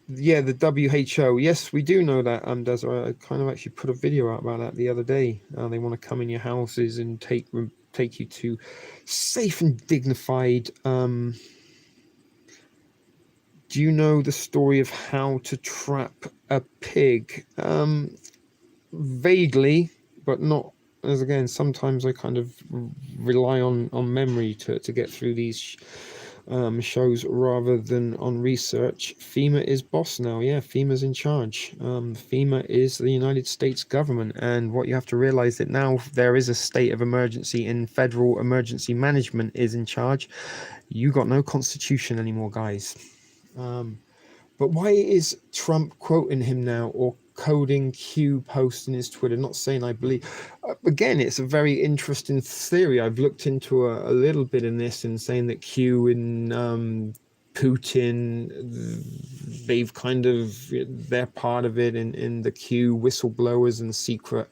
Yeah, the WHO. Yes, we do know that. Desiree, I kind of actually put a video out about that the other day. They want to come in your houses and take you to safe and dignified. Do you know the story of how to trap a pig? Vaguely, but not. As again, sometimes I kind of rely on memory to get through these shows rather than on research. FEMA is boss now. Yeah, FEMA's in charge. FEMA is the United States government, and what you have to realize that now there is a state of emergency and federal emergency management is in charge. You got no constitution anymore, guys. But why is Trump quoting him now or coding Q post in his Twitter? Not saying I believe. Again, it's a very interesting theory. I've looked into a little bit in this and saying that Q and Putin, they've kind of, they're part of it in the Q whistleblowers and secret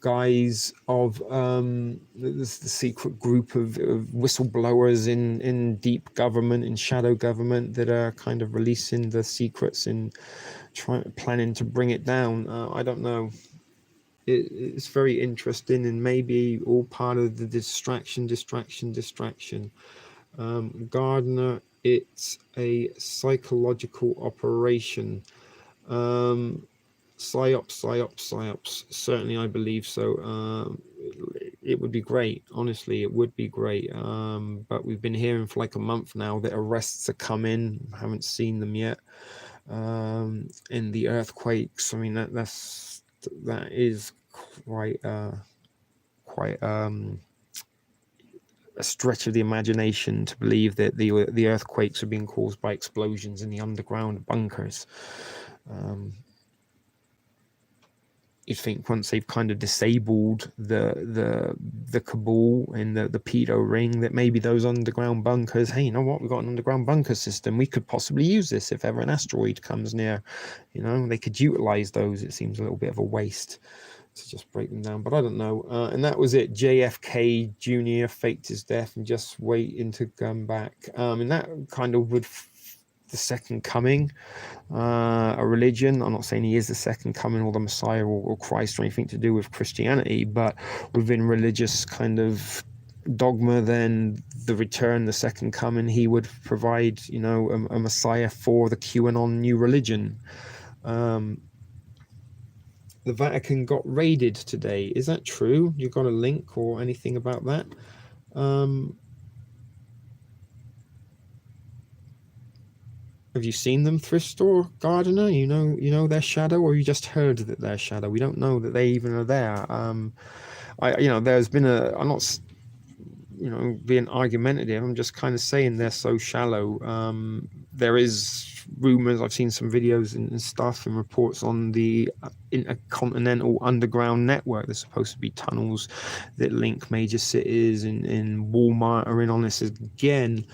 guys of the secret group of whistleblowers in deep government, in shadow government, that are kind of releasing the secrets and planning to bring it down. I don't know. It's very interesting and maybe all part of the distraction. Gardner, it's a psychological operation. Psyops. Certainly, I believe so. It would be great. Honestly, it would be great. But we've been hearing for like a month now that arrests are coming. Haven't seen them yet. In the earthquakes, I mean that is quite a stretch of the imagination to believe that the earthquakes are being caused by explosions in the underground bunkers. You think once they've kind of disabled the cabal and the pedo ring, that maybe those underground bunkers, hey, you know what, we've got an underground bunker system, we could possibly use this if ever an asteroid comes near. They could utilize those. It seems a little bit of a waste to just break them down, but I don't know. And that was it. JFK Jr. faked his death and just waiting to come back. And that kind of would the second coming, a religion. I'm not saying he is the second coming or the Messiah or Christ or anything to do with Christianity, but within religious kind of dogma, then the return, the second coming, he would provide, a Messiah for the QAnon new religion. The Vatican got raided today. Is that true? You got a link or anything about that? Have you seen them, Thrift Store Gardener? You know their shadow, or you just heard that they're shadow? We don't know that they even are there. There's been I'm not, being argumentative. I'm just kind of saying they're so shallow. There is rumors. I've seen some videos and stuff and reports on the intercontinental underground network. There's supposed to be tunnels that link major cities, and Walmart are in on this again.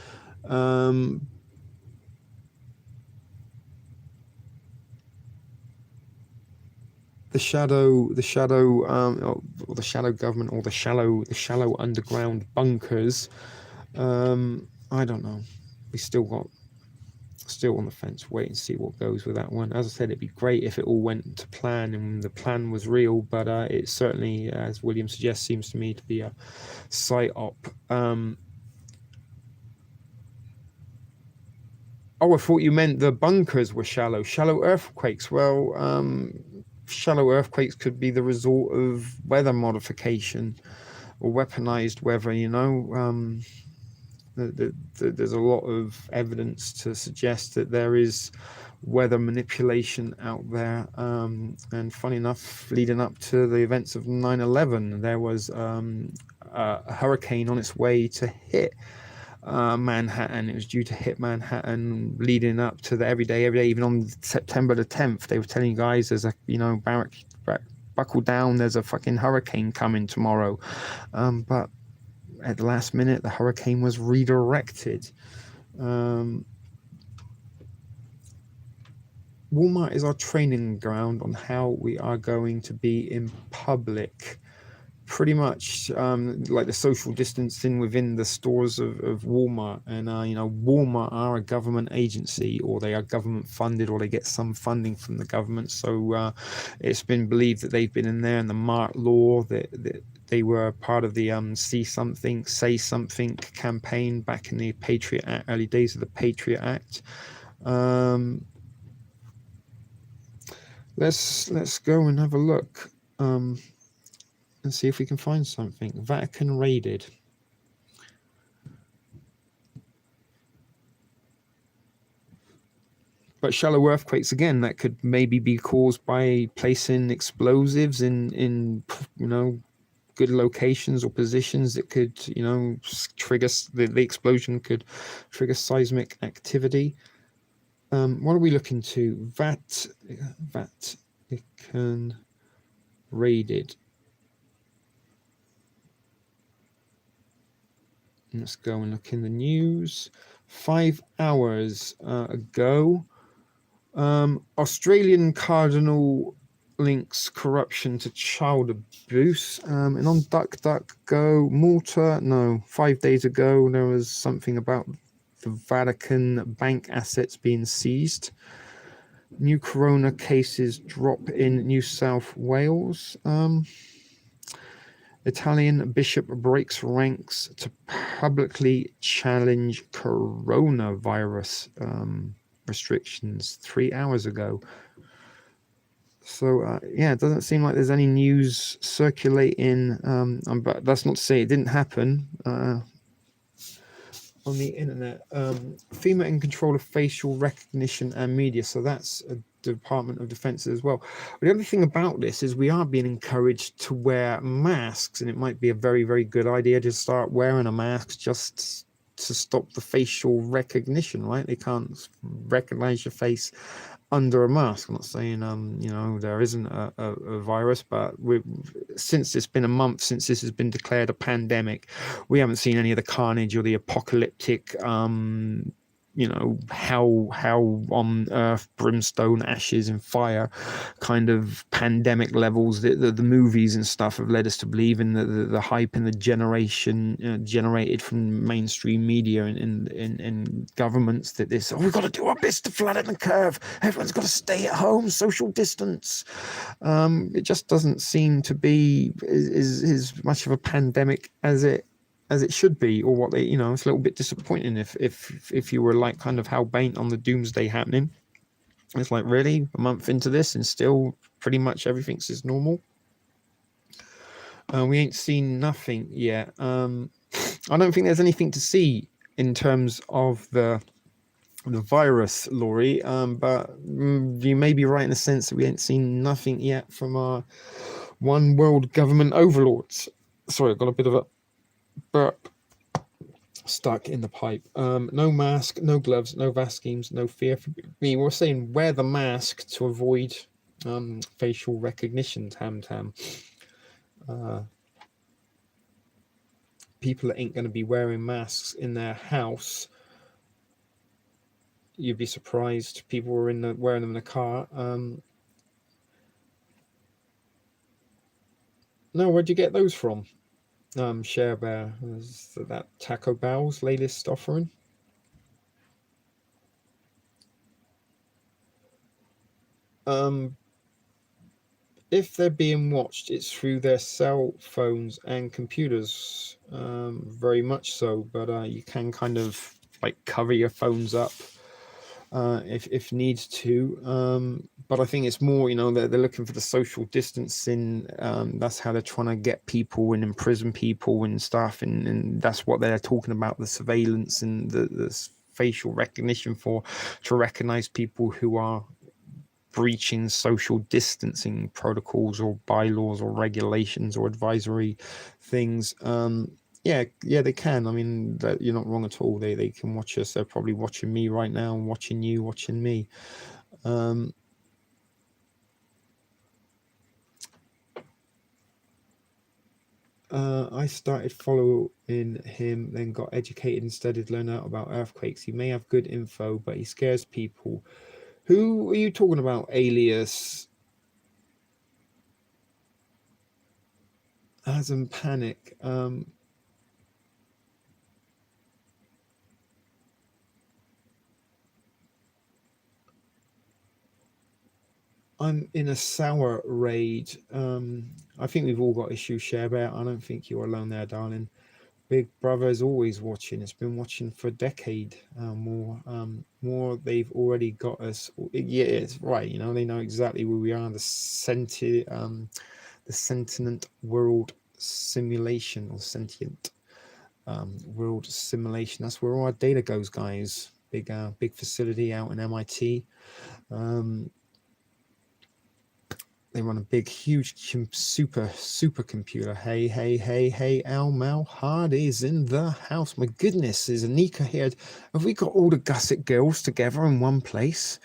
The shadow government, or the shallow underground bunkers. I don't know. We still on the fence. Wait and see what goes with that one. As I said, it'd be great if it all went to plan and the plan was real, but it certainly, as William suggests, seems to me to be a psyop. I thought you meant the bunkers were shallow earthquakes. Well, shallow earthquakes could be the result of weather modification or weaponized weather. There's a lot of evidence to suggest that there is weather manipulation out there. And funny enough, leading up to the events of 9/11, there was a hurricane on its way to hit Manhattan. It was due to hit Manhattan leading up to the every day, even on September the 10th. They were telling you guys, there's a, buckle down, there's a fucking hurricane coming tomorrow. But at the last minute, the hurricane was redirected. Walmart is our training ground on how we are going to be in public. Pretty much like the social distancing within the stores of Walmart. And Walmart are a government agency, or they are government funded, or they get some funding from the government. So it's been believed that they've been in there in the Mart law, that they were part of the See Something, Say Something campaign back in the Patriot Act, early days of the Patriot Act. Let's go and have a look. And see if we can find something. Vatican raided. But shallow earthquakes again, that could maybe be caused by placing explosives in good locations or positions that could trigger the explosion could trigger seismic activity. What are we looking to? Vatican raided. Let's go and look in the news. 5 hours ago, Australian cardinal links corruption to child abuse. And on DuckDuckGo, Malta, no, 5 days ago, there was something about the Vatican bank assets being seized. New corona cases drop in New South Wales. Italian bishop breaks ranks to publicly challenge coronavirus restrictions 3 hours ago. So it doesn't seem like there's any news circulating, but that's not to say it didn't happen on the internet. FEMA in control of facial recognition and media, so that's a Department of Defense as well. But the other thing about this is we are being encouraged to wear masks, and it might be a very, very good idea to start wearing a mask just to stop the facial recognition, right? They can't recognize your face under a mask. I'm not saying there isn't a virus, but since it's been a month since this has been declared a pandemic, we haven't seen any of the carnage or the apocalyptic hell on earth, brimstone, ashes and fire kind of pandemic levels that the movies and stuff have led us to believe in. The hype and the generation generated from mainstream media and governments that we've got to do our best to flatten the curve, everyone's got to stay at home, social distance. It just doesn't seem to be as much of a pandemic as it should be, or what they, it's a little bit disappointing if you were like kind of hell-bent on the doomsday happening. It's like, really, a month into this and still pretty much everything's as normal. We ain't seen nothing yet. I don't think there's anything to see in terms of the virus, Laurie, but you may be right in the sense that we ain't seen nothing yet from our one world government overlords. Sorry, I've got a bit of a burp stuck in the pipe. No mask, no gloves, no vaccines, no fear for me. We're saying wear the mask to avoid facial recognition. Tam. People that ain't going to be wearing masks in their house. You'd be surprised. People were wearing them in the car. No, where'd you get those from? Share Bear, is that Taco Bell's latest offering? If they're being watched, it's through their cell phones and computers, very much so. But you can kind of like cover your phones up if needs to. But I think it's more, they're looking for the social distancing. That's how they're trying to get people and imprison people and stuff. And that's what they're talking about, the surveillance and the facial recognition to recognize people who are breaching social distancing protocols or bylaws or regulations or advisory things. Yeah, they can. I mean, you're not wrong at all. They can watch us. They're probably watching me right now, watching you, watching me. I started following him, then got educated and studied, learn out about earthquakes. He may have good info, but he scares people. Who are you talking about, alias? As in panic. I'm in a sour raid. I think we've all got issues, Share Bear. I don't think you're alone there, darling. Big Brother is always watching. It's been watching for a decade. More. They've already got us. Yeah, it's right. They know exactly where we are. The sentient world simulation, or sentient world simulation. That's where all our data goes, guys. big facility out in MIT. They run a big, huge, supercomputer. Hey, Al Mal Hardy's in the house. My goodness, is Anika here? Have we got all the Gusset girls together in one place?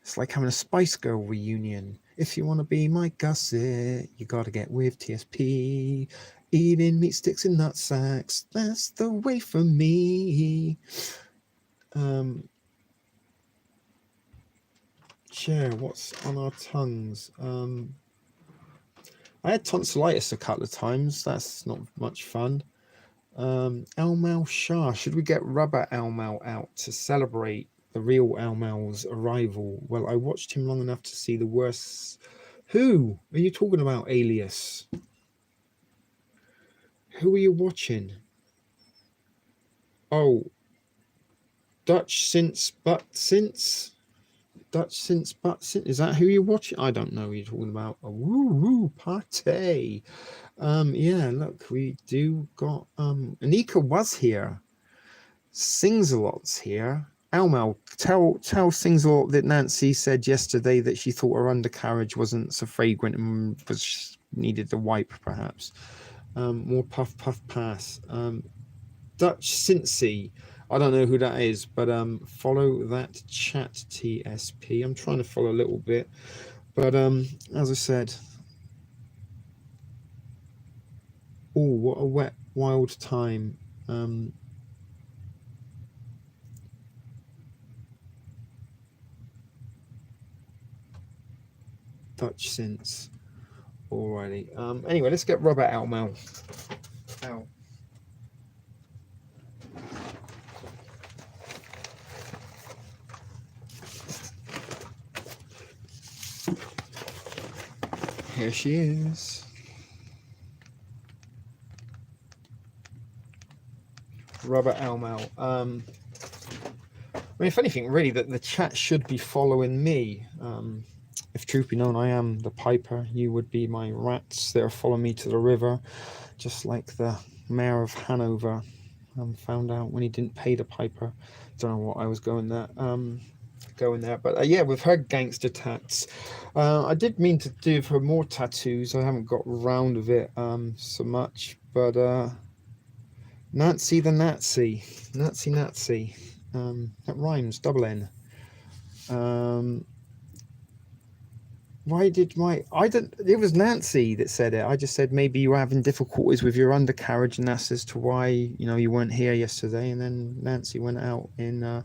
It's like having a Spice Girl reunion. If you want to be my Gusset, you got to get with TSP. Eating meat sticks and nut sacks, that's the way for me. Share what's on our tongues. I had tonsillitis a couple of times. That's not much fun. Al Mal Shah. Should we get Rubber Al Mal out to celebrate the real Al Mal's arrival? Well, I watched him long enough to see the worst. Who are you talking about, Alias? Who are you watching? Oh, Dutch since but since. Dutch since but since. Is that who you're watching? I don't know who you're talking about. A woo party. Yeah, look, we do got Anika was here. Sings a lot's here. Almal, tell Sings a lot that Nancy said yesterday that she thought her undercarriage wasn't so fragrant and was needed the wipe, perhaps. More puff pass. Dutch Cincy. I don't know who that is, but follow that chat, TSP. I'm trying to follow a little bit, but as I said, oh, what a wet, wild time. Dutch Cince. Alrighty. Anyway, let's get Robert out, Mal. Out. Here she is. Robert Almal. I mean, if anything, really, that the chat should be following me. If truth be known, I am the piper. You would be my rats. They'll follow me to the river, just like the mayor of Hanover found out when he didn't pay the piper. Don't know what I was going there. But yeah, with her gangster tats, I did mean to do for more tattoos. I haven't got round of it so much, but Nancy the Nazi, Nazi, that rhymes, double N. Why did it was Nancy that said it. I just said maybe you were having difficulties with your undercarriage, and that's as to why you weren't here yesterday. And then Nancy went out and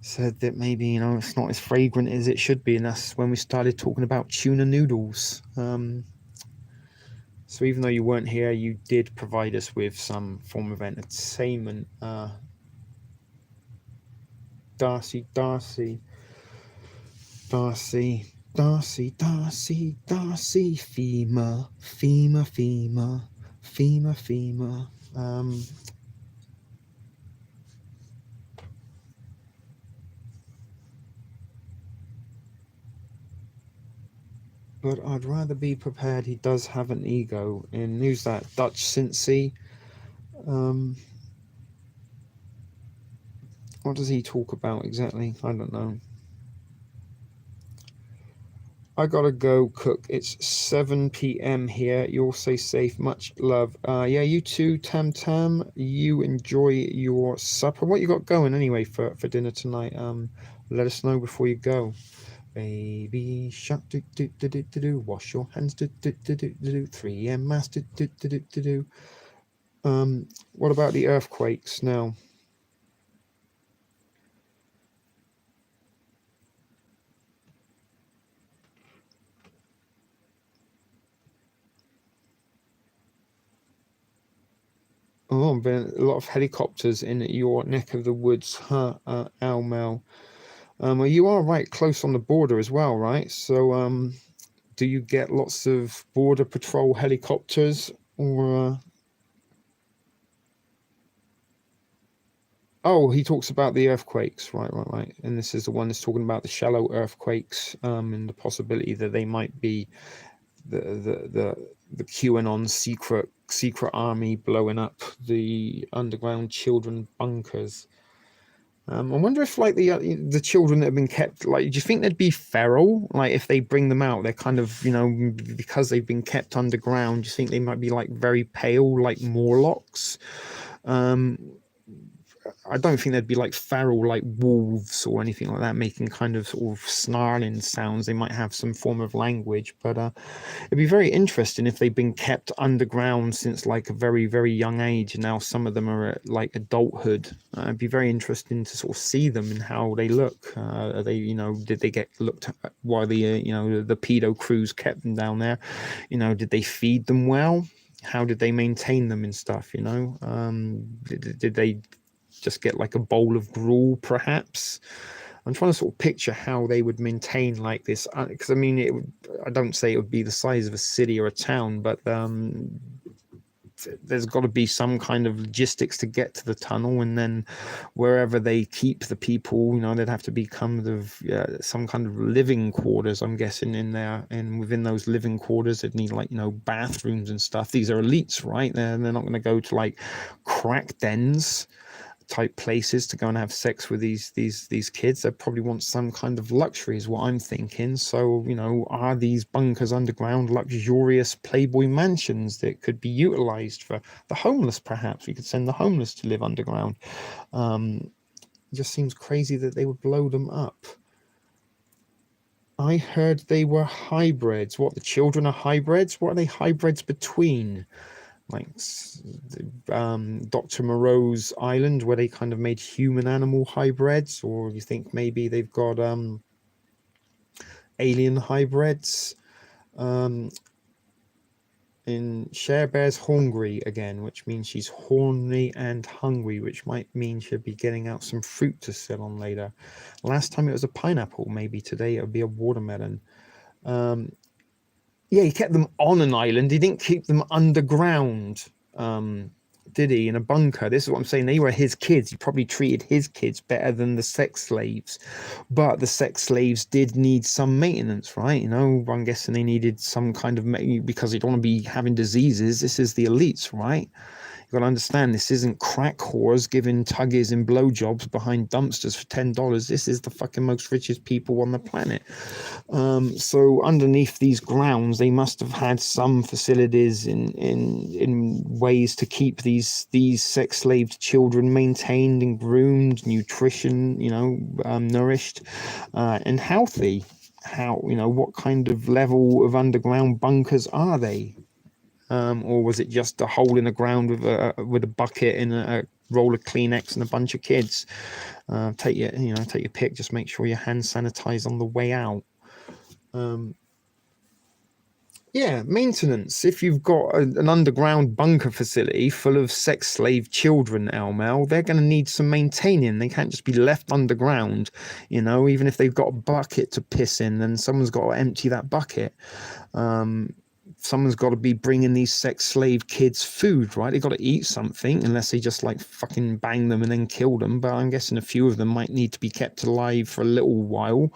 said that maybe it's not as fragrant as it should be, and that's when we started talking about tuna noodles. So even though you weren't here, you did provide us with some form of entertainment. Darcy, FEMA, but I'd rather be prepared. He does have an ego. And who's that? Dutch Cincy. What does he talk about exactly? I don't know. I gotta go cook. It's 7 p.m. here. You all stay safe. Much love. Yeah, you too, Tam. You enjoy your supper. What you got going anyway for dinner tonight? Let us know before you go. Baby shark, do. Wash your hands, do. 3M mass, do. What about the earthquakes now? Oh, been a lot of helicopters in your neck of the woods, huh, Almel? Well, you are right close on the border as well, right? So, do you get lots of border patrol helicopters, or? Oh, he talks about the earthquakes, right. And this is the one that's talking about the shallow earthquakes, and the possibility that they might be the QAnon secret army blowing up the underground children bunkers. I wonder if like the children that have been kept, like, do you think they'd be feral? Like if they bring them out, they're kind of, because they've been kept underground. Do you think they might be like very pale, like Morlocks? Um, I don't think they'd be like feral, like wolves or anything like that, making kind of sort of snarling sounds. They might have some form of language, but it'd be very interesting if they've been kept underground since like a very, very young age, and now some of them are at like adulthood. It'd be very interesting to sort of see them and how they look. Are they, did they get looked at while the pedo crews kept them down there? Did they feed them well? How did they maintain them and stuff? Did they just get like a bowl of gruel, perhaps? I'm trying to sort of picture how they would maintain like this, because I mean, I don't say it would be the size of a city or a town, but there's got to be some kind of logistics to get to the tunnel, and then wherever they keep the people, they'd have to be some kind of living quarters, I'm guessing, in there, and within those living quarters they'd need like bathrooms and stuff. These are elites, right? They're not going to go to like crack dens type places to go and have sex with these kids. They probably want some kind of luxury, is what I'm thinking. So are these bunkers underground luxurious Playboy mansions that could be utilized for the homeless? Perhaps we could send the homeless to live underground. It just seems crazy that they would blow them up. I heard they were hybrids. What, the children are hybrids? What are they hybrids between? Like Dr. Moreau's island, where they kind of made human animal hybrids? Or you think maybe they've got alien hybrids? In Share Bear's hungry again, which means she's horny and hungry, which might mean she'll be getting out some fruit to sell on later. Last time it was a pineapple, maybe today it'll be a watermelon. Yeah, he kept them on an island. He didn't keep them underground, did he? In a bunker. This is what I'm saying. They were his kids. He probably treated his kids better than the sex slaves. But the sex slaves did need some maintenance, right? I'm guessing they needed some kind of because they don't want to be having diseases. This is the elites, right? You've got to understand, this isn't crack whores giving tuggies and blowjobs behind dumpsters for $10. This is the fucking most richest people on the planet. So underneath these grounds, they must have had some facilities in ways to keep these sex slaved children maintained and groomed, nutrition, nourished, and healthy. What kind of level of underground bunkers are they? Or was it just a hole in the ground with a bucket and a roll of Kleenex and a bunch of kids? Take your pick. Just make sure your hands sanitize on the way out. Yeah, maintenance. If you've got an underground bunker facility full of sex slave children, Elmel, they're going to need some maintaining. They can't just be left underground. Even if they've got a bucket to piss in, then someone's got to empty that bucket. Someone's got to be bringing these sex slave kids food, right? They've got to eat something, unless they just like fucking bang them and then kill them. But I'm guessing a few of them might need to be kept alive for a little while.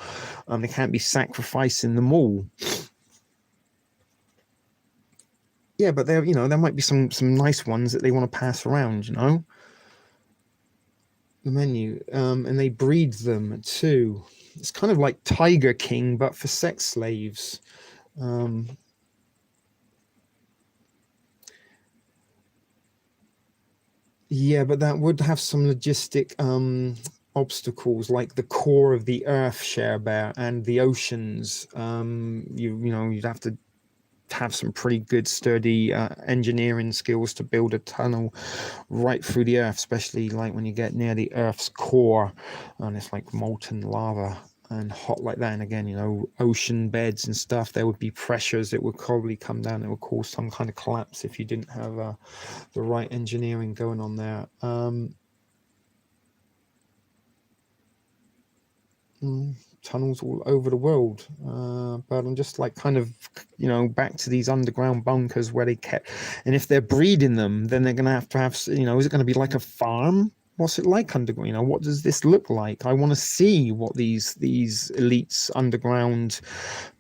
They can't be sacrificing them all. Yeah, but there might be some nice ones that they want to pass around, the menu. And they breed them too. It's kind of like Tiger King, but for sex slaves. Yeah, but that would have some logistic obstacles, like the core of the earth, Share Bear, and the oceans. You'd have to have some pretty good sturdy engineering skills to build a tunnel right through the earth, especially like when you get near the earth's core and it's like molten lava and hot like that. And again, ocean beds and stuff, there would be pressures that would probably come down that would cause some kind of collapse if you didn't have the right engineering going on there. Tunnels all over the world, but I'm just like kind of back to these underground bunkers where they kept, and if they're breeding them, then they're gonna have to have, is it going to be like a farm what's it like underground? You know, what does this look like? I want to see what these elites underground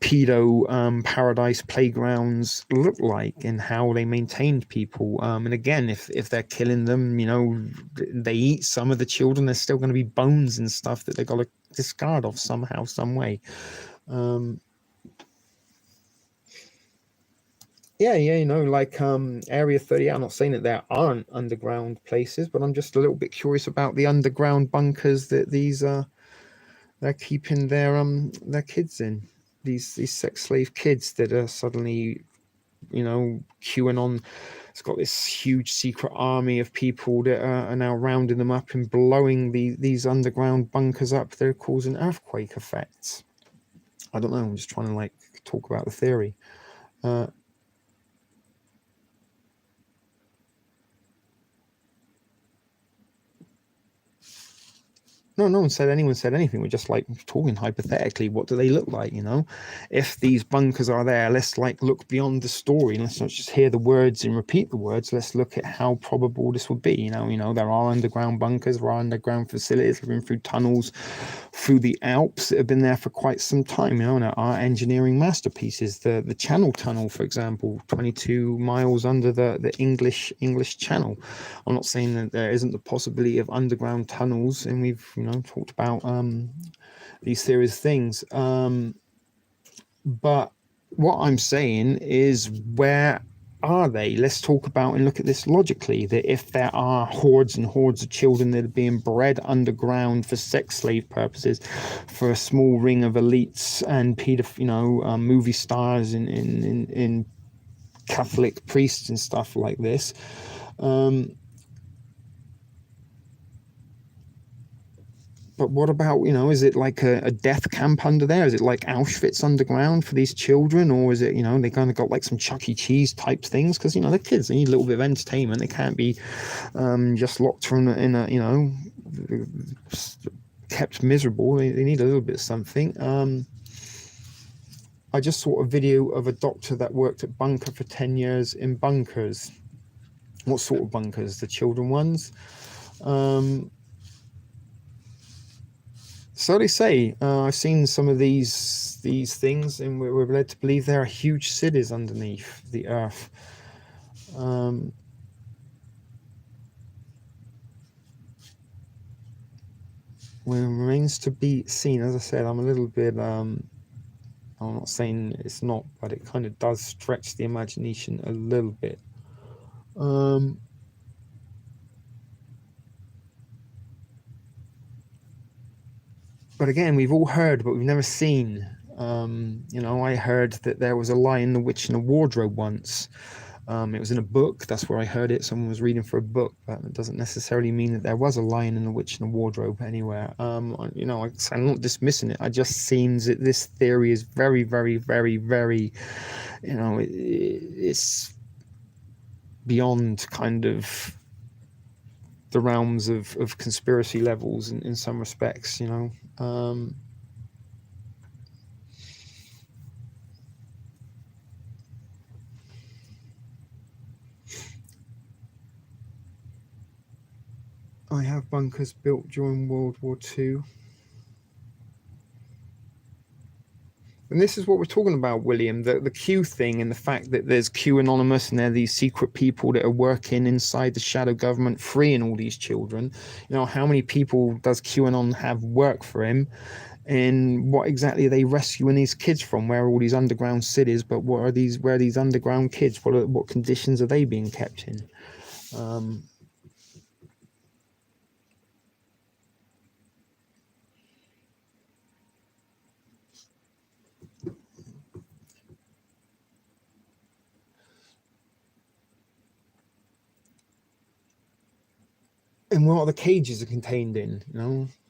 pedo paradise playgrounds look like, and how they maintained people. And again, if they're killing them, you know, they eat some of the children, there's still going to be bones and stuff that they got to discard of somehow, some way. Yeah, you know, like Area 38. I'm not saying that there aren't underground places, but I'm just a little bit curious about the underground bunkers that they're keeping their kids in. These sex slave kids that are suddenly, you know, QAnon. It's got this huge secret army of people that are now rounding them up and blowing these underground bunkers up. They're causing earthquake effects. I don't know. I'm just trying to like talk about the theory. No, no one said anyone said anything. We're just like talking hypothetically. What do they look like? You know, if these bunkers are there, let's like look beyond the story. Let's not just hear the words and repeat the words. Let's look at how probable this would be. You know, there are underground bunkers, there are underground facilities living through tunnels, through the Alps that have been there for quite some time. You know, and are engineering masterpieces. The Channel Tunnel, for example, 22 miles under the English Channel. I'm not saying that there isn't the possibility of underground tunnels, and we've talked about these serious things. But what I'm saying is, where are they? Let's talk about and look at this logically, that if there are hordes and hordes of children that are being bred underground for sex slave purposes, for a small ring of elites and movie stars in Catholic priests and stuff like this, but what about, is it like a death camp under there? Is it like Auschwitz underground for these children? Or is it, they kind of got like some Chuck E. Cheese type things? Because, they're kids, they need a little bit of entertainment. They can't be just locked in a kept miserable. They need a little bit of something. I just saw a video of a doctor that worked at bunker for 10 years in bunkers. What sort of bunkers? The children ones? So they say. I've seen some of these things, and we're led to believe there are huge cities underneath the earth. Remains to be seen. As I said, I'm a little bit. I'm not saying it's not, but it kind of does stretch the imagination a little bit. But again, we've all heard, but we've never seen. I heard that there was a Lion, the Witch, and the Wardrobe once. It was in a book. That's where I heard it. Someone was reading for a book, but it doesn't necessarily mean that there was a Lion and a Witch and a Wardrobe anywhere. I'm not dismissing it. I just seems that this theory is very, very, very, very, it's beyond kind of the realms of conspiracy levels in some respects, I have bunkers built during World War II. And this is what we're talking about, William, the Q thing, and the fact that there's Q Anonymous and there are these secret people that are working inside the shadow government freeing all these children. How many people does QAnon have work for him? And what exactly are they rescuing these kids from? Where are all these underground cities? But where are these underground kids? What conditions are they being kept in? And what are the cages are contained in?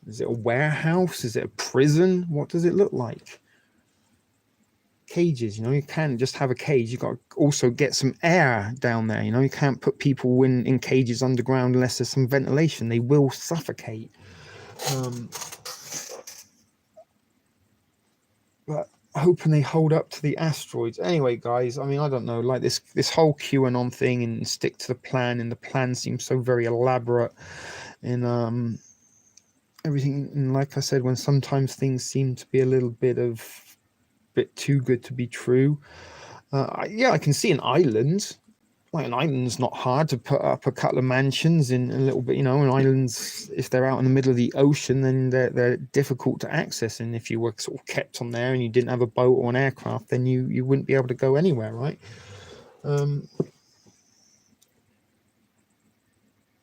Is it a warehouse? Is it a prison? What does it look like? Cages, you can't just have a cage. You've got to also get some air down there. You can't put people in cages underground unless there's some ventilation. They will suffocate. But hoping they hold up to the asteroids. Anyway, guys, I don't know, like this whole QAnon thing, and stick to the plan, and the plan seems so very elaborate and everything. And like I said, when sometimes things seem to be a little bit too good to be true. Yeah, I can see an island. Like an island's not hard to put up a couple of mansions in a little bit, and islands, if they're out in the middle of the ocean, then they're difficult to access. And if you were sort of kept on there and you didn't have a boat or an aircraft, then you wouldn't be able to go anywhere, right?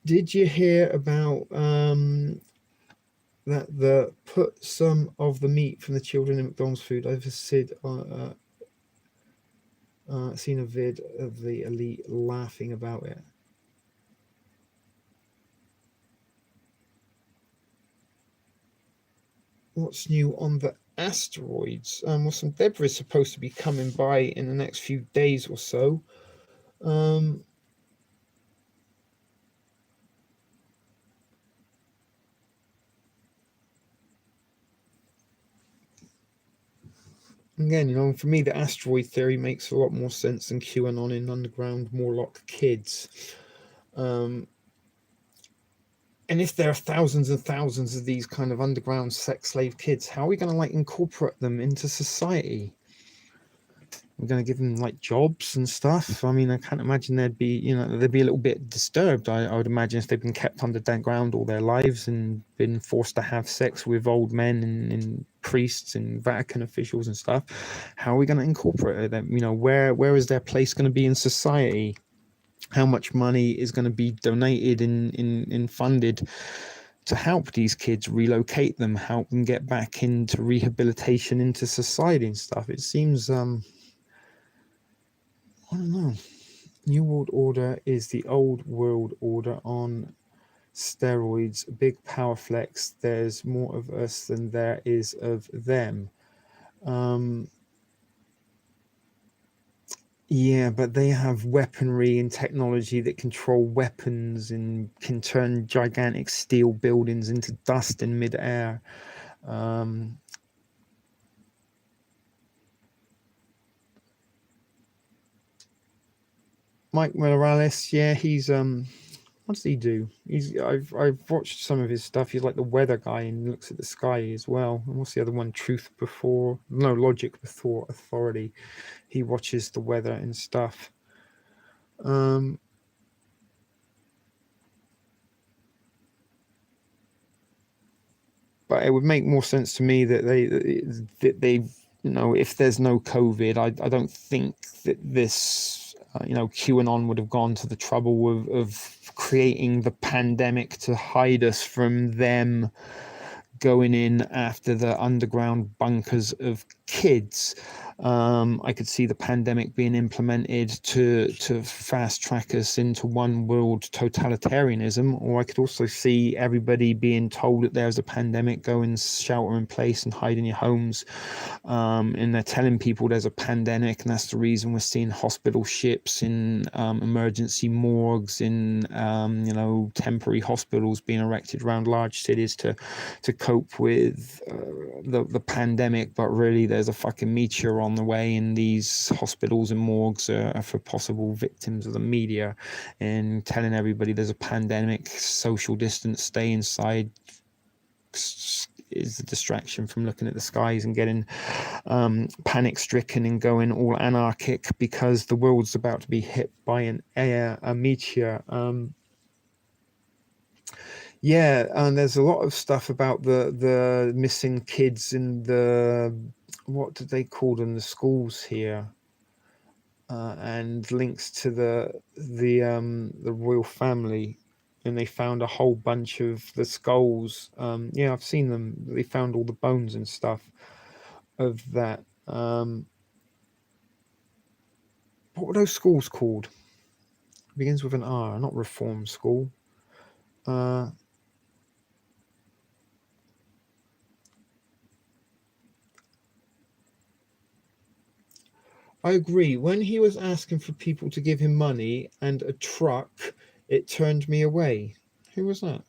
Did you hear about that the put some of the meat from the children in McDonald's food over Sid? Seen a vid of the elite laughing about it. What's new on the asteroids? Well, some debris is supposed to be coming by in the next few days or so. Again, for me, the asteroid theory makes a lot more sense than QAnon in underground Morlock kids. And if there are thousands and thousands of these kind of underground sex slave kids, how are we going to incorporate them into society? We're going to give them jobs and stuff. I mean, I can't imagine they'd be a little bit disturbed. I would imagine if they've been kept underground all their lives and been forced to have sex with old men and priests and Vatican officials and stuff. How are we going to incorporate them? Where is their place going to be in society? How much money is going to be donated and funded to help these kids, relocate them, help them get back into rehabilitation, into society and stuff? It seems I don't know. New World Order is the old world order on steroids. Big power flex. There's more of us than there is of them. Yeah, but they have weaponry and technology that control weapons and can turn gigantic steel buildings into dust in midair. Mike Morales, yeah, he's what does he do? I've watched some of his stuff. He's like the weather guy and looks at the sky as well. And what's the other one? Logic before authority. He watches the weather and stuff. But it would make more sense to me that they if there's no COVID, I don't think that this QAnon would have gone to the trouble of creating the pandemic to hide us from them going in after the underground bunkers of kids. I could see the pandemic being implemented to fast track us into one world totalitarianism, or I could also see everybody being told that there's a pandemic, go and shelter in place and hide in your homes. And they're telling people there's a pandemic, and that's the reason we're seeing hospital ships in emergency morgues, in temporary hospitals being erected around large cities to cope with the pandemic. But really, there's a fucking meteor on the way, and these hospitals and morgues are for possible victims of the media, and telling everybody there's a pandemic, social distance, stay inside, is a distraction from looking at the skies and getting panic stricken and going all anarchic because the world's about to be hit by a meteor. Yeah, and there's a lot of stuff about the missing kids in the, what did they call them, the schools here, and links to the royal family, and they found a whole bunch of the skulls. Yeah, I've seen them. They found all the bones and stuff of that. What were those schools called? It begins with an R, not Reform School. I agree. When he was asking for people to give him money and a truck, it turned me away. Who was that?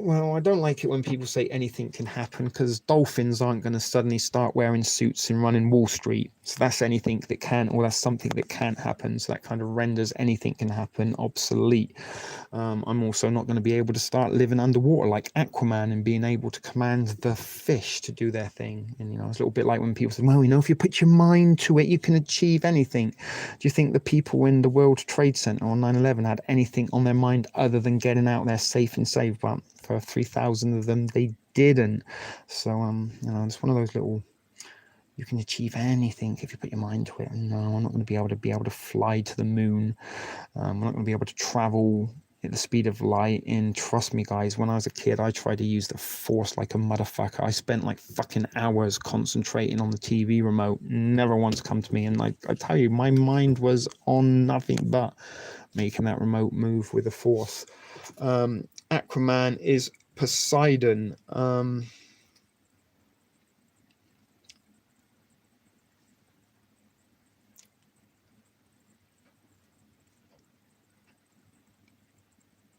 Well, I don't like it when people say anything can happen, because dolphins aren't going to suddenly start wearing suits and running Wall Street. So that's anything that can, or that's something that can't happen. So that kind of renders anything can happen obsolete. I'm also not going to be able to start living underwater like Aquaman and being able to command the fish to do their thing. And, it's a little bit like when people say, well, if you put your mind to it, you can achieve anything. Do you think the people in the World Trade Center on 9/11 had anything on their mind other than getting out there safe and safe? But for 3,000 of them, they didn't. So, it's one of those little, you can achieve anything if you put your mind to it. No, I'm not going to be able to fly to the moon. I'm not going to be able to travel at the speed of light. And trust me, guys, when I was a kid, I tried to use the force like a motherfucker. I spent like fucking hours concentrating on the TV remote. Never once come to me. And I tell you, my mind was on nothing but making that remote move with the force. Aquaman is Poseidon.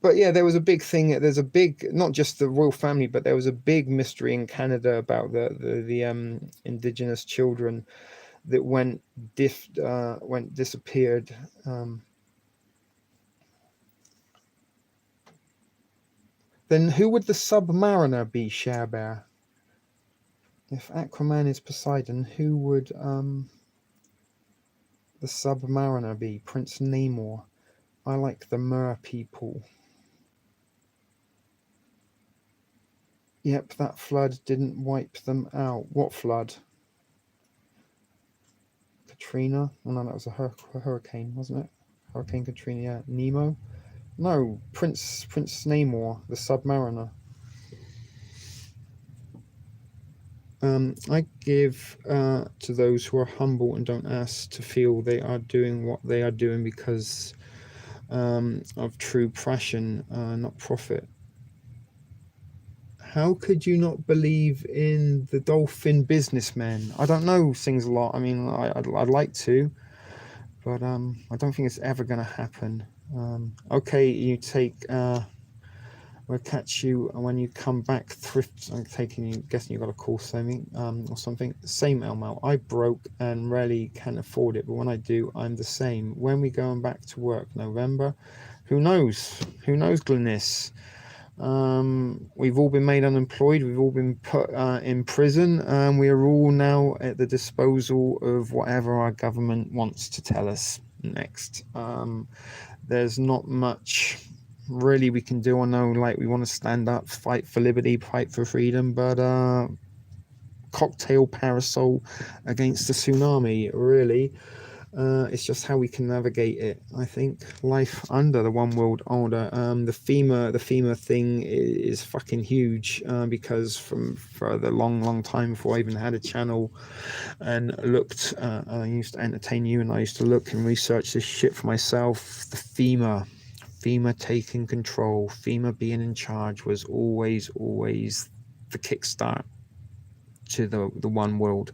But yeah, there was a big thing. There's a big, not just the royal family, but there was a big mystery in Canada about the indigenous children that went disappeared. Then who would the Submariner be, Share Bear? If Aquaman is Poseidon, who would the Submariner be? Prince Namor. I like the Mer people. Yep, that flood didn't wipe them out. What flood? Katrina? Oh no, that was a hurricane, wasn't it? Hurricane Katrina, yeah. Nemo? No, Prince Namor, the Submariner. I give to those who are humble and don't ask to feel they are doing what they are doing because of true passion, not profit. How could you not believe in the dolphin businessmen? I don't know, sings a lot. I mean, I'd like to, but I don't think it's ever going to happen. Okay, you take. We'll catch you when you come back. Thrift. I'm guessing you got a call, something, or something. Same Elmo. I broke and rarely can afford it, but when I do, I'm the same. When we going back to work? November. Who knows? Who knows, Glynis? We've all been made unemployed. We've all been put in prison. We are all now at the disposal of whatever our government wants to tell us next. There's not much really we can do. I know, like, we want to stand up, fight for liberty, fight for freedom, but cocktail parasol against the tsunami, really. It's just how we can navigate it. I think life under the one world order. The FEMA thing is fucking huge, because for the long time before I even had a channel and looked, I used to entertain you, and I used to look and research this shit for myself. The FEMA taking control, FEMA being in charge was always the kickstart to the one world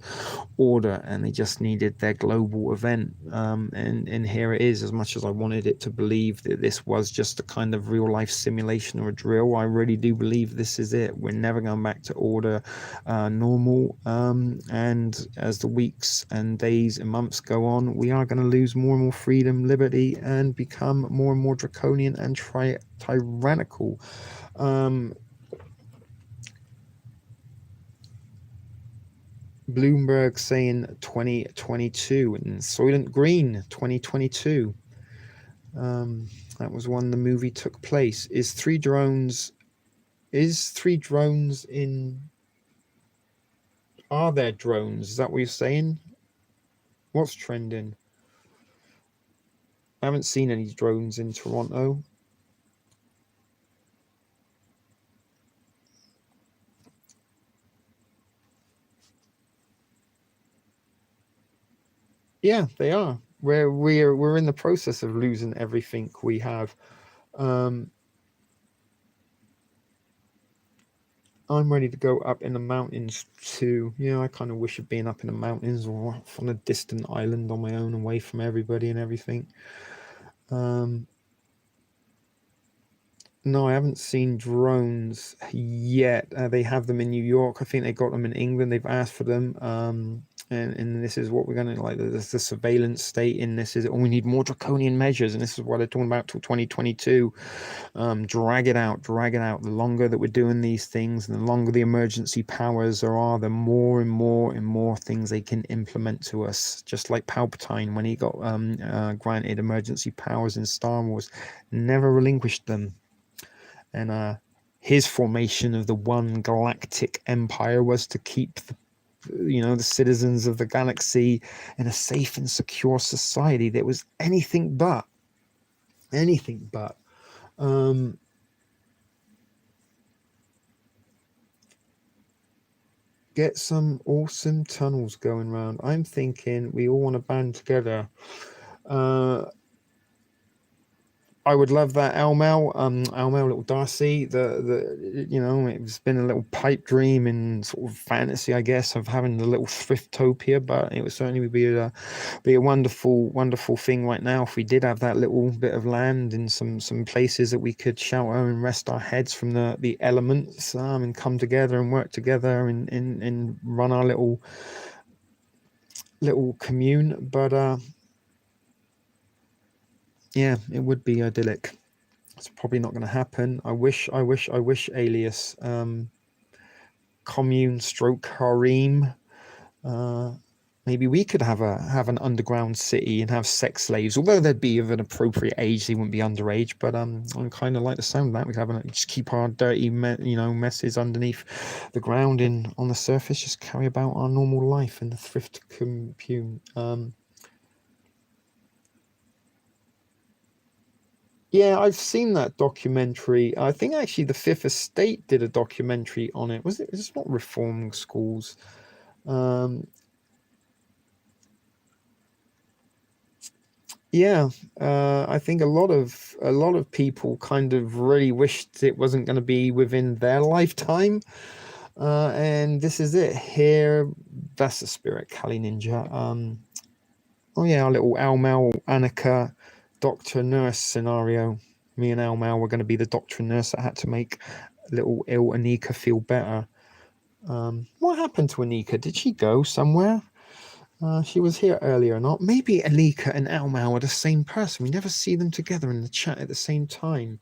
order, and they just needed their global event, and here it is. As much as I wanted it to believe that this was just a kind of real life simulation or a drill, I really do believe this is it. We're never going back to order normal, and as the weeks and days and months go on, we are going to lose more and more freedom, liberty, and become more and more draconian and tyrannical. Bloomberg saying 2022, and Soylent Green 2022. That was when the movie took place. Is three drones in? Are there drones? Is that what you're saying? What's trending? I haven't seen any drones in Toronto. Yeah, they are. We're in the process of losing everything we have. I'm ready to go up in the mountains too. Yeah, I kind of wish of being up in the mountains or on a distant island on my own, away from everybody and everything. No, I haven't seen drones yet. They have them in New York. I think they got them in England. They've asked for them. And this is what we're going to like. There's the surveillance state in this. Is oh, we need more draconian measures, and this is what they're talking about till 2022. Drag it out, drag it out. The longer that we're doing these things, and the longer the emergency powers are, the more and more and more things they can implement to us. Just like Palpatine when he got granted emergency powers in Star Wars, never relinquished them. And his formation of the one galactic empire was to keep the citizens of the galaxy in a safe and secure society that was anything but get some awesome tunnels going around. I'm thinking we all want to band together. I would love that Elmel, little Darcy. It's been a little pipe dream and sort of fantasy, I guess, of having the little Thriftopia. But it would certainly be a wonderful, wonderful thing right now if we did have that little bit of land and some places that we could shelter and rest our heads from the elements, and come together and work together and run our little commune. But yeah, it would be idyllic. It's probably not going to happen. I wish Alias commune stroke harem. Maybe we could have an underground city and have sex slaves, although they'd be of an appropriate age. They wouldn't be underage. But I kind of like the sound of that. We could just keep our dirty messes underneath the ground and on the surface, just carry about our normal life in the thrift commune. Yeah, I've seen that documentary. I think actually the Fifth Estate did a documentary on it. Was it? It's not reforming schools. Yeah, I think a lot of people kind of really wished it wasn't going to be within their lifetime. And this is it here. That's the spirit, Kali Ninja. Oh yeah, our little Almel Annika doctor nurse scenario. Me and Almel were going to be the doctor and nurse that had to make little ill Anika feel better. What happened to Anika? Did she go somewhere? She was here earlier or not? Maybe Anika and Almel are the same person. We never see them together in the chat at the same time.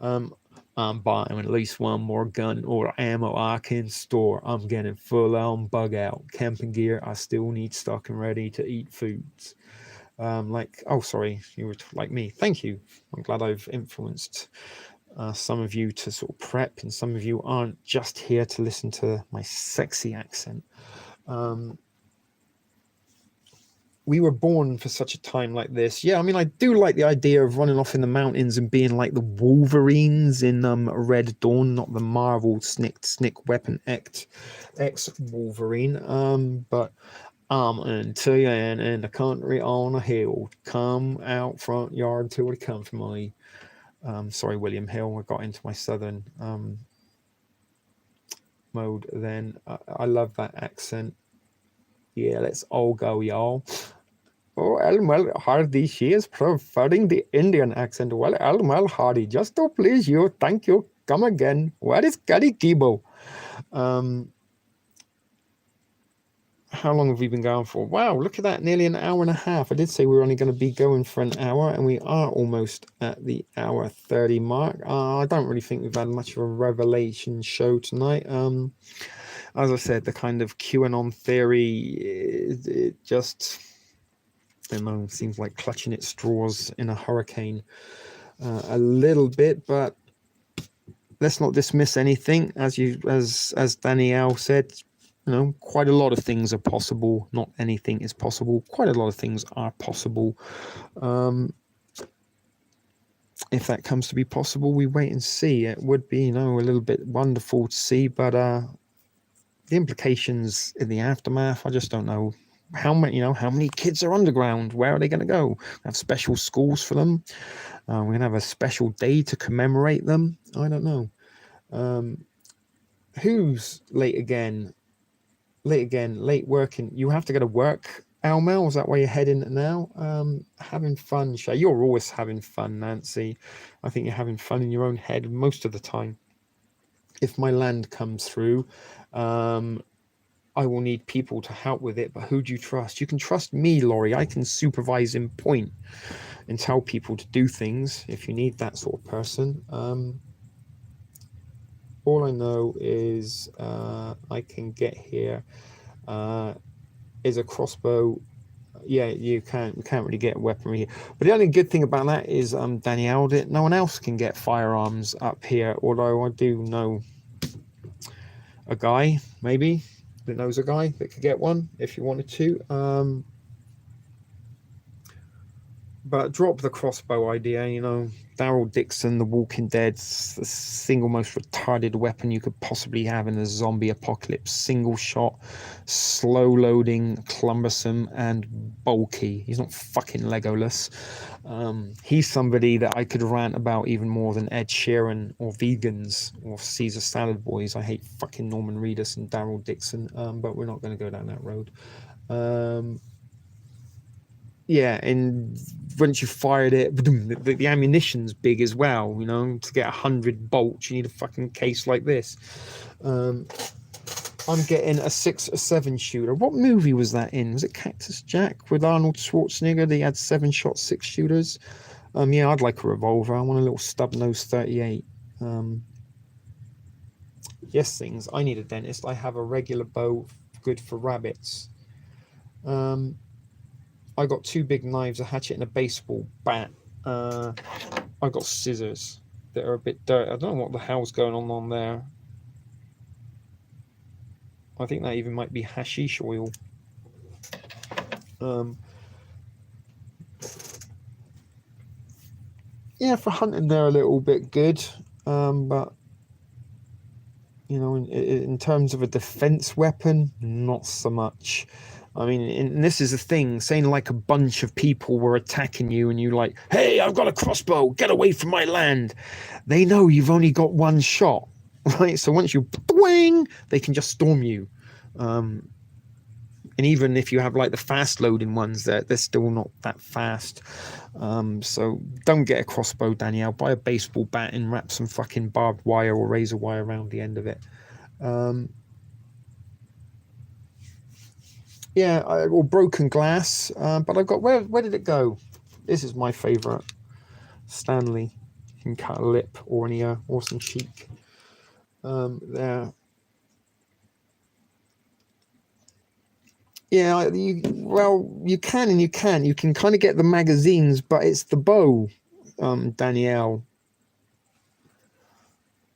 I'm buying at least one more gun or ammo I can store. I'm getting full on bug out. Camping gear, I still need stock and ready to eat foods. Oh, sorry, you were like me. Thank you. I'm glad I've influenced some of you to sort of prep, and some of you aren't just here to listen to my sexy accent. We were born for such a time like this. Yeah, I mean, I do like the idea of running off in the mountains and being like the Wolverines in Red Dawn, not the Marvel Snick Weapon X Wolverine. But until you in the country on a hill, come out front yard till it comes from me. Sorry, William Hill. I got into my southern mode then. I love that accent. Yeah, let's all go, y'all. Oh, Elmer Hardy, she is preferring the Indian accent. Well, Elmer Hardy, just to please you, thank you. Come again. Where is Kelly Kibo? How long have we been going for? Wow, look at that, nearly an hour and a half. I did say we were only going to be going for an hour, and we are almost at the hour 30 mark. I don't really think we've had much of a revelation show tonight. As I said, the kind of QAnon theory, it just, I don't know, seems like clutching at straws in a hurricane a little bit, but let's not dismiss anything. As Danielle said, quite a lot of things are possible. Not anything is possible. Quite a lot of things are possible. If that comes to be possible, we wait and see. It would be, a little bit wonderful to see, but the implications in the aftermath, I just don't know. How many kids are underground? Where are they going to go? We have special schools for them. We're going to have a special day to commemorate them. I don't know. Who's late again? Late working. You have to go to work, Almel, is that where you're heading now? Having fun, Shay. You're always having fun, Nancy. I think you're having fun in your own head most of the time. If my land comes through, I will need people to help with it, but who do you trust? You can trust me, Laurie. I can supervise in point and tell people to do things if you need that sort of person. All I know is I can get here. Is a crossbow. Yeah, you can't really get weaponry here. But the only good thing about that is Danny Aldit. No one else can get firearms up here, although I do know a guy, maybe, that knows a guy that could get one if you wanted to. But drop the crossbow idea, you know. Daryl Dixon, The Walking Dead's the single most retarded weapon you could possibly have in a zombie apocalypse. Single shot, slow loading, cumbersome, and bulky. He's not fucking Legolas. He's somebody that I could rant about even more than Ed Sheeran or vegans or Caesar Salad Boys. I hate fucking Norman Reedus and Daryl Dixon, but we're not going to go down that road. Yeah, and once you fired it, the ammunition's big as well. You know, to get 100 bolts, you need a fucking case like this. I'm getting a 6 or 7 shooter. What movie was that in? Was it Cactus Jack with Arnold Schwarzenegger? They had 7-shot 6 shooters. Yeah, I'd like a revolver. I want a little stub nose 38. Yes, things. I need a dentist. I have a regular bow, good for rabbits. I got 2 big knives, a hatchet and a baseball bat. I got scissors that are a bit dirty. I don't know what the hell's going on there. I think that even might be hashish oil. Yeah, for hunting they're a little bit good, but you know, in terms of a defense weapon, not so much. I mean, and this is the thing, saying like a bunch of people were attacking you and you like, hey, I've got a crossbow, get away from my land. They know you've only got 1 shot, right? So once you bwing, they can just storm you. And even if you have like the fast loading ones, they're still not that fast. So don't get a crossbow, Danielle. Buy a baseball bat and wrap some fucking barbed wire or razor wire around the end of it. Yeah, or broken glass. But I've got, where did it go? This is my favorite. Stanley. You can cut a lip or an ear or some cheek. There. Yeah, you can and you can. You can kind of get the magazines, but it's the bow, Danielle.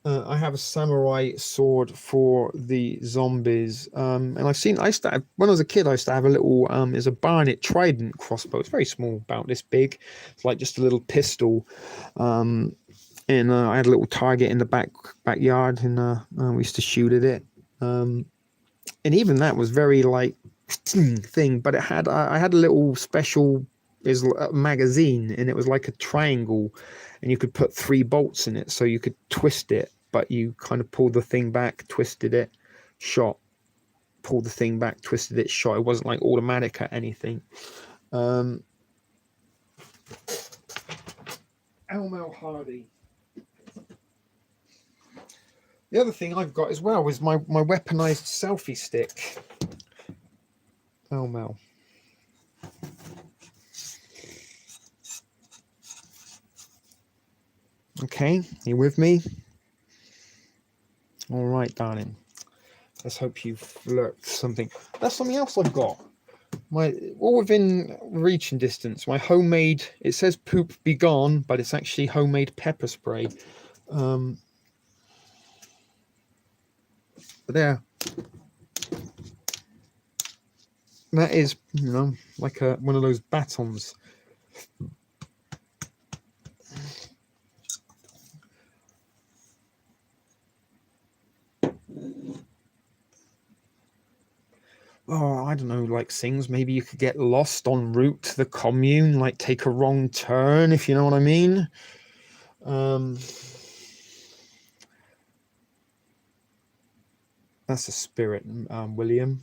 I have a samurai sword for the zombies, and I used to have, when I was a kid, I used to have a little, there's a Barnet Trident crossbow. It's very small, about this big. It's like just a little pistol, and I had a little target in the backyard, and we used to shoot at it. And even that was very like thing, but I had a little special magazine, and it was like a triangle, and you could put 3 bolts in it, so you could twist it, but you kind of pulled the thing back, twisted it, shot, pulled the thing back, twisted it, shot. It wasn't like automatic or anything. Elmo Hardy. The other thing I've got as well is my weaponized selfie stick. Elmo. Okay, you with me? All right, darling. Let's hope you've lurked something. That's something else I've got. All within reaching distance. My homemade. It says "poop be gone," but it's actually homemade pepper spray. But there. That is, you know, like one of those batons. Oh, I don't know, like things. Maybe you could get lost en route to the commune, like take a wrong turn, if you know what I mean. That's a spirit, William.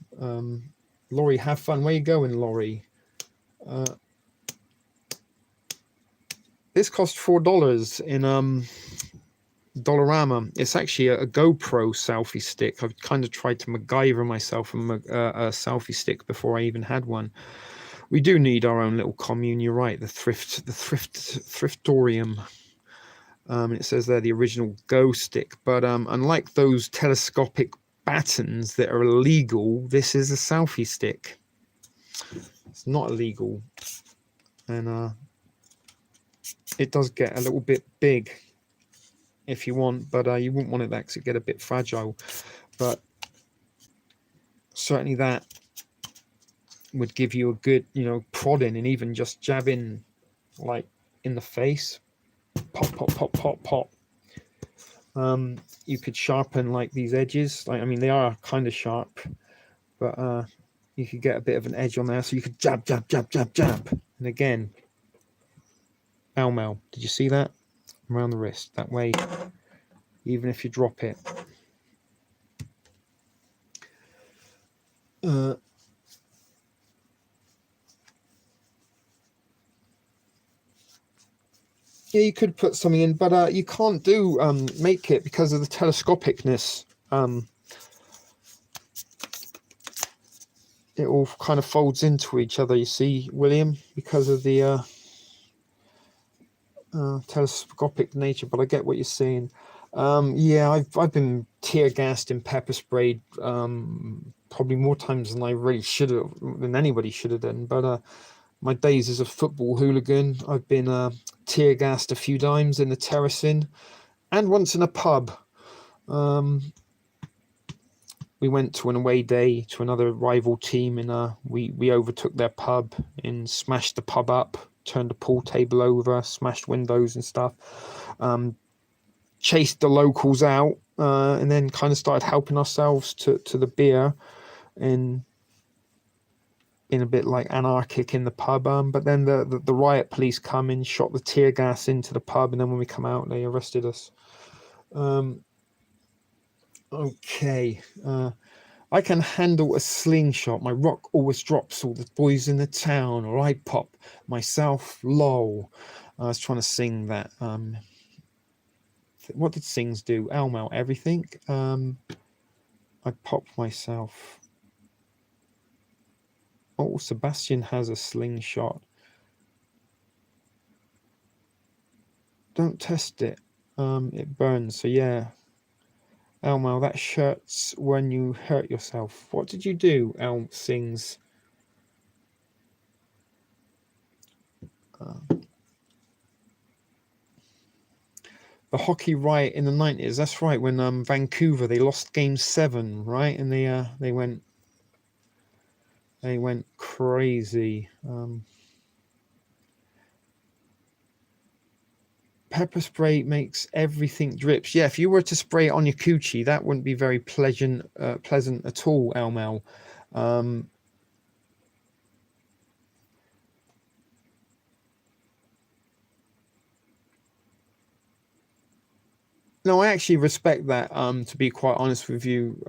Laurie, have fun. Where you going, Laurie? This cost $4 in Dollarama. It's actually a GoPro selfie stick. I've kind of tried to MacGyver myself a selfie stick before I even had one. We do need our own little commune. You're right. The thriftorium. It says there the original Go stick, but unlike those telescopic batons that are illegal, this is a selfie stick. It's not illegal, and it does get a little bit big if you want, but you wouldn't want it that because it get a bit fragile. But certainly that would give you a good, prodding, and even just jabbing like in the face. Pop, pop, pop, pop, pop. You could sharpen like these edges. Like, I mean, they are kind of sharp, but you could get a bit of an edge on there. So you could jab, jab, jab, jab, jab. And again, Mel, did you see that? Around the wrist. That way, even if you drop it. Yeah, you could put something in, but you can't do make it because of the telescopicness. It all kind of folds into each other, you see, William, because of the telescopic nature. But I get what you're saying. Yeah, I've been tear gassed and pepper sprayed probably more times than I really should have, than anybody should have done. But my days as a football hooligan, I've been tear gassed a few times in the terracing, and once in a pub. We went to an away day to another rival team, and we overtook their pub and smashed the pub up, turned the pool table over, smashed windows and stuff. Chased the locals out, and then kind of started helping ourselves to the beer, and in a bit like anarchic in the pub. But then the riot police come in, shot the tear gas into the pub, and then when we come out, they arrested us. Okay. I can handle a slingshot. My rock always drops all the boys in the town, or I pop myself low. I was trying to sing that. What did Sings do? Elmo, everything. I pop myself. Oh, Sebastian has a slingshot. Don't test it. It burns. So yeah. Elmo, that shirts when you hurt yourself. What did you do? Elm Sings. The hockey riot in the 90s. That's right. When Vancouver, they lost Game 7, right? And they went crazy. Pepper spray makes everything drips. Yeah, if you were to spray it on your coochie, that wouldn't be very pleasant at all, Elmel. No, I actually respect that. To be quite honest with you,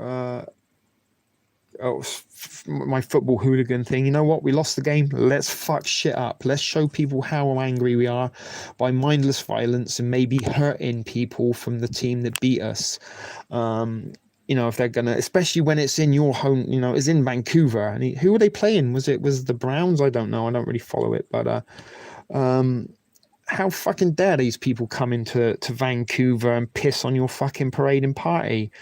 my football hooligan thing. You know what? We lost the game. Let's fuck shit up. Let's show people how angry we are by mindless violence and maybe hurting people from the team that beat us. If they're gonna, especially when it's in your home, it's in Vancouver. And who were they playing? Was the Browns? I don't know. I don't really follow it, but how fucking dare these people come into Vancouver and piss on your fucking parade and party?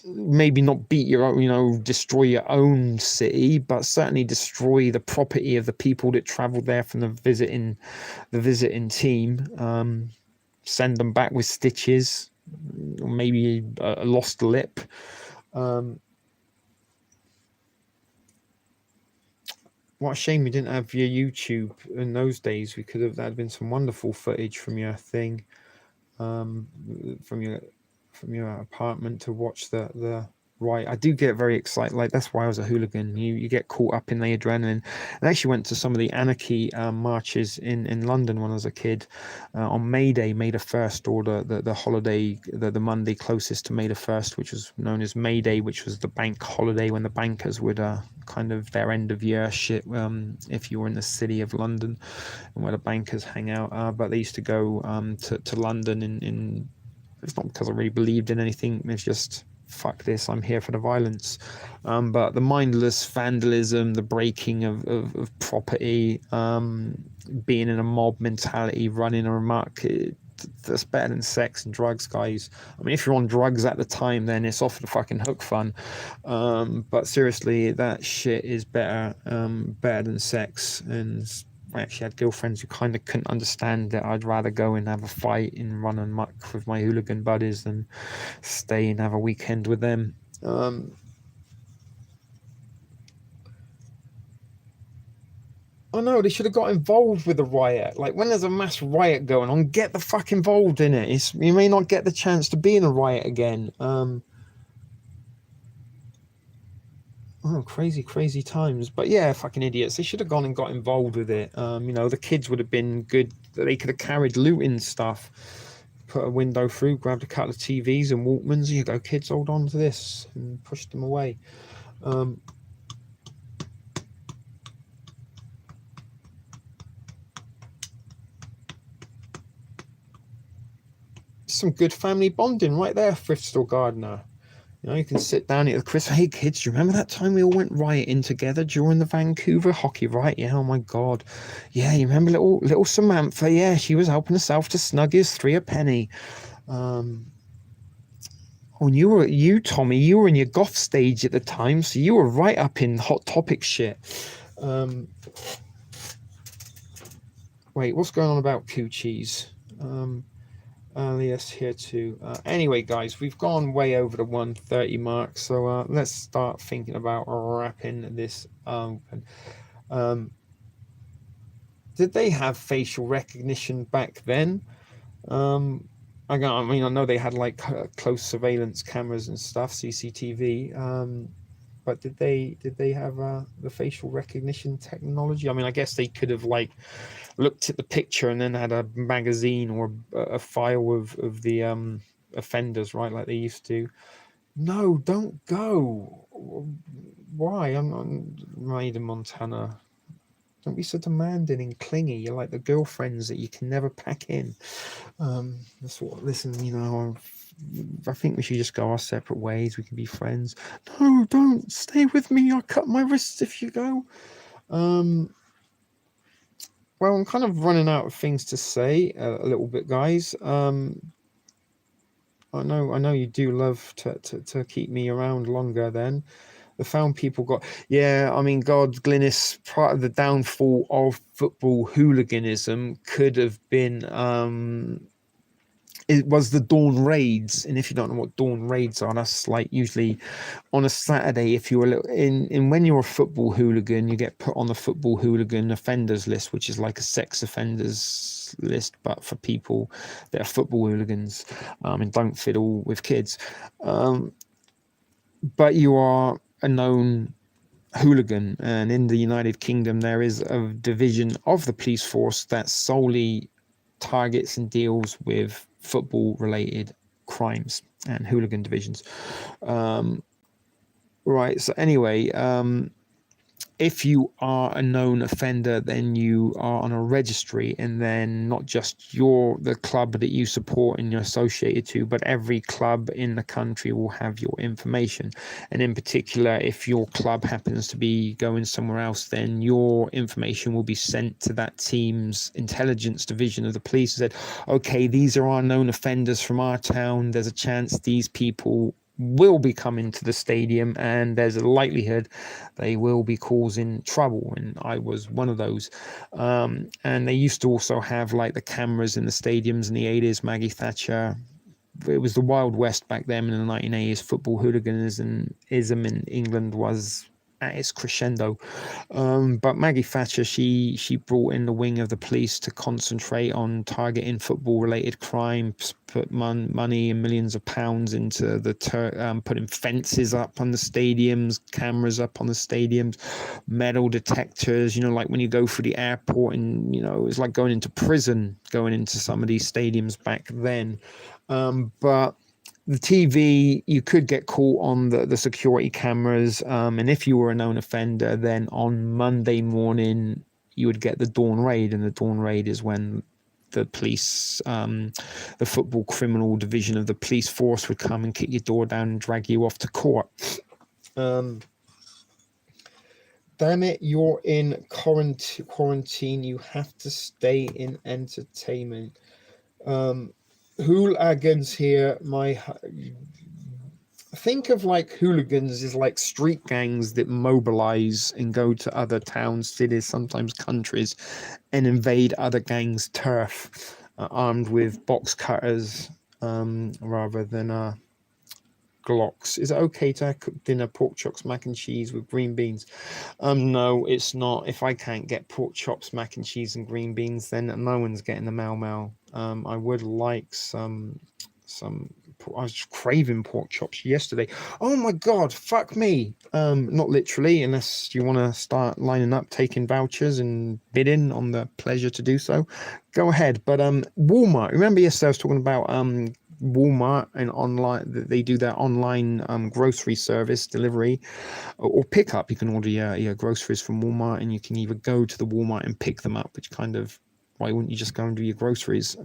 Maybe not beat your own, destroy your own city, but certainly destroy the property of the people that traveled there from the visiting team. Send them back with stitches, or maybe a lost lip. What a shame we didn't have your YouTube in those days. That had been some wonderful footage from your thing, from your apartment to watch the right. I do get very excited. Like that's why I was a hooligan. You get caught up in the adrenaline. I actually went to some of the anarchy marches in London when I was a kid on May Day, May the 1st, or the holiday, the Monday closest to May the 1st, which was known as May Day, which was the bank holiday when the bankers would kind of their end of year shit. If you were in the city of London, and where the bankers hang out, but they used to go to London in. It's not because I really believed in anything. It's just fuck this. I'm here for the violence. But the mindless vandalism, the breaking of property, being in a mob mentality, running a amok. That's better than sex and drugs, guys. I mean, if you're on drugs at the time, then it's off the fucking hook fun. But seriously, that shit is better than sex. And I actually had girlfriends who kind of couldn't understand that I'd rather go and have a fight and run amok with my hooligan buddies than stay and have a weekend with them. I know they should have got involved with the riot. Like when there's a mass riot going on, get the fuck involved in it. You may not get the chance to be in a riot again. Oh, crazy times. But yeah, fucking idiots. They should have gone and got involved with it. The kids would have been good. They could have carried loot and stuff. Put a window through, grabbed a couple of TVs and Walkmans. You go, kids, hold on to this, and pushed them away. Some good family bonding right there, Thrift Store Gardener. You can sit down at the Christmas. Hey kids, do you remember that time we all went rioting together during the Vancouver hockey riot? Yeah, oh my god. Yeah, you remember little Samantha? Yeah, she was helping herself to Snuggies 3 a penny. And you Tommy, you were in your goth stage at the time, so you were right up in Hot Topic shit. Wait, what's going on about coochies? Alias here too. Anyway, guys, we've gone way over the 1:30 mark, so let's start thinking about wrapping this up. Did they have facial recognition back then? I know they had like close surveillance cameras and stuff, CCTV. But did they have the facial recognition technology? I mean, I guess they could have like looked at the picture and then had a magazine or a file of the offenders, right, like they used to. No, don't go. Why? I'm not made in Montana. Don't be so demanding and clingy. You're like the girlfriends that you can never pack in. Listen, I think we should just go our separate ways. We can be friends. No, don't stay with me. I'll cut my wrists if you go. Well, I'm kind of running out of things to say a little bit, guys. I know you do love to keep me around longer then. The found people got, yeah, I mean, God, Glynis, part of the downfall of football hooliganism could have been, it was the dawn raids. And if you don't know what dawn raids are, that's like usually on a Saturday. If you were when you're a football hooligan, you get put on the football hooligan offenders list, which is like a sex offenders list, but for people that are football hooligans and don't fiddle with kids. But you are a known hooligan, and in the United Kingdom there is a division of the police force that solely targets and deals with football related crimes and hooligan divisions. Right, so anyway, if you are a known offender, then you are on a registry, and then not just the club that you support and you're associated to, but every club in the country will have your information. And in particular, if your club happens to be going somewhere else, then your information will be sent to that team's intelligence division of the police and said, okay, these are our known offenders from our town. There's a chance these people will be coming to the stadium, and there's a likelihood they will be causing trouble. And I was one of those. And they used to also have like the cameras in the stadiums in the 80s. Maggie Thatcher. It was the Wild West back then in the 1980s. Football hooliganism in England was at its crescendo. But Maggie Thatcher, she brought in the wing of the police to concentrate on targeting football-related crimes, put money and millions of pounds into the putting fences up on the stadiums, cameras up on the stadiums, metal detectors. You know, like when you go through the airport, and you know, it's like going into prison, going into some of these stadiums back then. But the TV, you could get caught on the security cameras, and if you were a known offender, then on Monday morning you would get the dawn raid, and the dawn raid is when the police, the football criminal division of the police force would come and kick your door down and drag you off to court. Damn it, you're in quarantine. You have to stay in entertainment. Hooligans here, think of like hooligans as like street gangs that mobilize and go to other towns, cities, sometimes countries, and invade other gangs' turf, armed with box cutters, rather than Glocks. Is it okay to cook dinner pork chops, mac and cheese with green beans? No, it's not. If I can't get pork chops, mac and cheese, and green beans, then no one's getting the mau. I would like some. I was craving pork chops yesterday. Oh my god, fuck me. Not literally, unless you want to start lining up, taking vouchers and bidding on the pleasure to do so. Go ahead. But Walmart. Remember yesterday I was talking about Walmart and online, they do their online grocery service delivery or pickup. You can order your groceries from Walmart, and you can either go to the Walmart and pick them up, which kind of, why wouldn't you just go and do your groceries?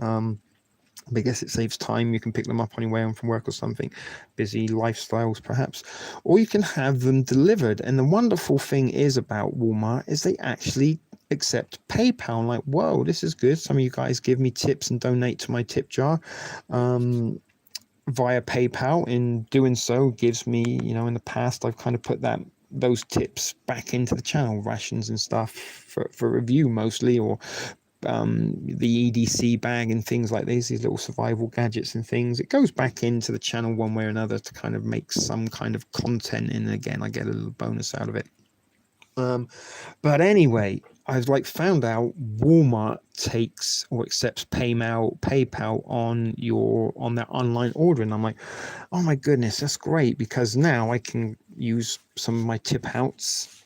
But I guess it saves time. You can pick them up on your way home from work or something, busy lifestyles perhaps, or you can have them delivered. And the wonderful thing is about Walmart is they actually accept PayPal. I'm like, whoa, this is good. Some of you guys give me tips and donate to my tip jar via PayPal. In doing so, gives me, you know, in the past I've kind of put those tips back into the channel, rations and stuff for review mostly, or the EDC bag and things like these little survival gadgets and things. It goes back into the channel one way or another to kind of make some kind of content, and again I get a little bonus out of it. But anyway, I've like found out Walmart takes or accepts PayPal on their online ordering. I'm like, oh my goodness, that's great, because now I can use some of my tip outs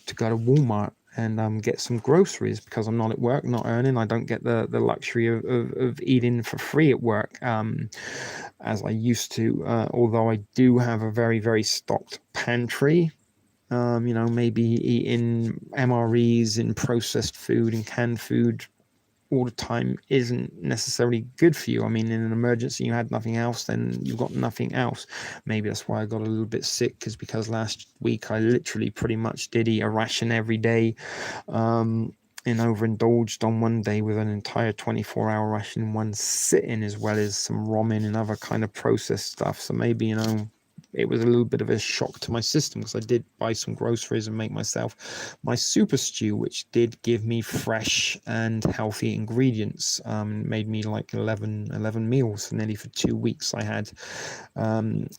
to go to Walmart and get some groceries, because I'm not at work, not earning. I don't get the luxury of eating for free at work as I used to, although I do have a very, very stocked pantry. You know, maybe eating MREs and processed food and canned food all the time isn't necessarily good for you. I mean, in an emergency, you had nothing else, then you've got nothing else. Maybe that's why I got a little bit sick, because last week I literally pretty much did eat a ration every day, and overindulged on one day with an entire 24-hour ration in one sitting, as well as some ramen and other kind of processed stuff. So maybe, you know, it was a little bit of a shock to my system, because I did buy some groceries and make myself my super stew, which did give me fresh and healthy ingredients. Made me like 11 meals nearly for 2 weeks. I had a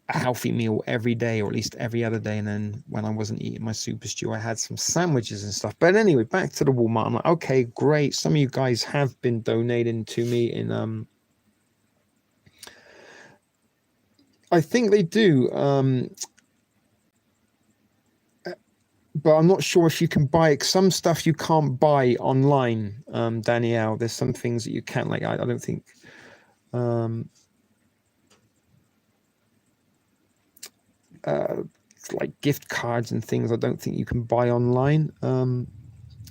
healthy meal every day, or at least every other day, and then when I wasn't eating my super stew, I had some sandwiches and stuff. But anyway, back to the Walmart. I'm like, okay, great. Some of you guys have been donating to me in I think they do, but I'm not sure if you can buy it. Some stuff you can't buy online, Danielle. There's some things that you can't, like, I don't think, like gift cards and things, I don't think you can buy online. And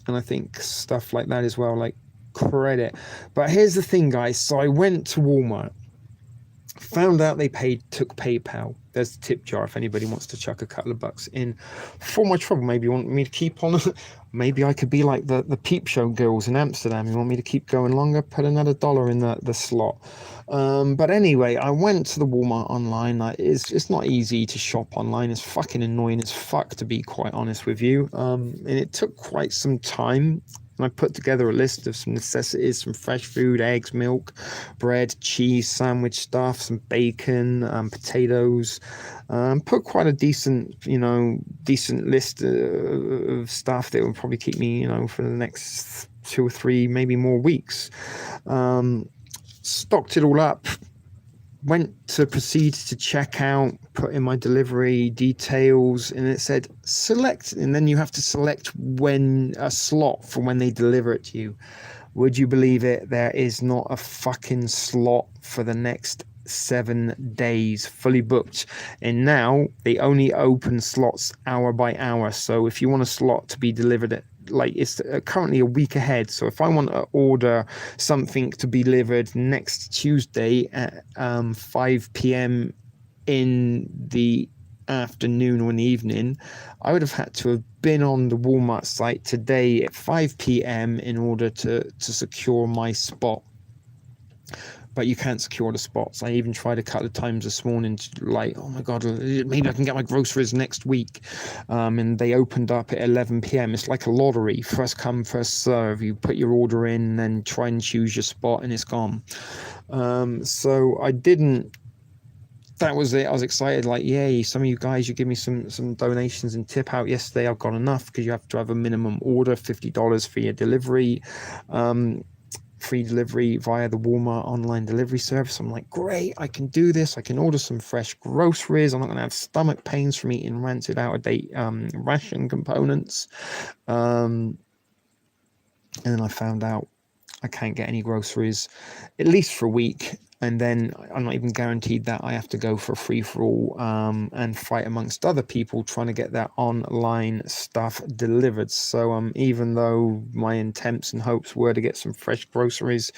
I think stuff like that as well, like credit. But here's the thing, guys. So I went to Walmart, found out they took PayPal. There's the tip jar if anybody wants to chuck a couple of bucks in for my trouble. Maybe you want me to keep on. Maybe I could be like the peep show girls in Amsterdam. You want me to keep going longer? Put another $1 in the slot. But anyway, I went to the Walmart online. It's not easy to shop online. It's fucking annoying as fuck, to be quite honest with you. And it took quite some time. And I put together a list of some necessities, some fresh food, eggs, milk, bread, cheese, sandwich stuff, some bacon, potatoes. Put quite a decent list of stuff that will probably keep me, for the next 2 or 3, maybe more weeks. Stocked it all up. Went to proceed to check out, put in my delivery details, and it said select, and then you have to select when a slot for when they deliver it to you. Would you believe it? There is not a fucking slot for the next 7 days, fully booked. And now they only open slots hour by hour. So if you want a slot to be delivered at, like, it's currently a week ahead. So if I want to order something to be delivered next Tuesday at 5 p.m. in the afternoon or in the evening, I would have had to have been on the Walmart site today at 5 p.m. in order to secure my spot. But you can't secure the spots. I even tried a couple of times this morning to, like, oh my God, maybe I can get my groceries next week. And they opened up at 11 p.m. It's like a lottery, first come, first serve. You put your order in and then try and choose your spot and it's gone. So I didn't. That was it. I was excited, like, yay, some of you guys, you give me some donations and tip out yesterday. I've got enough, because you have to have a minimum order, $50 for your delivery. Free delivery via the Walmart online delivery service. I'm like, great, I can do this. I can order some fresh groceries. I'm not going to have stomach pains from eating rancid, out of date ration components. And then I found out I can't get any groceries, at least for a week. And then I'm not even guaranteed that. I have to go for a free-for-all and fight amongst other people trying to get their online stuff delivered. So even though my intents and hopes were to get some fresh groceries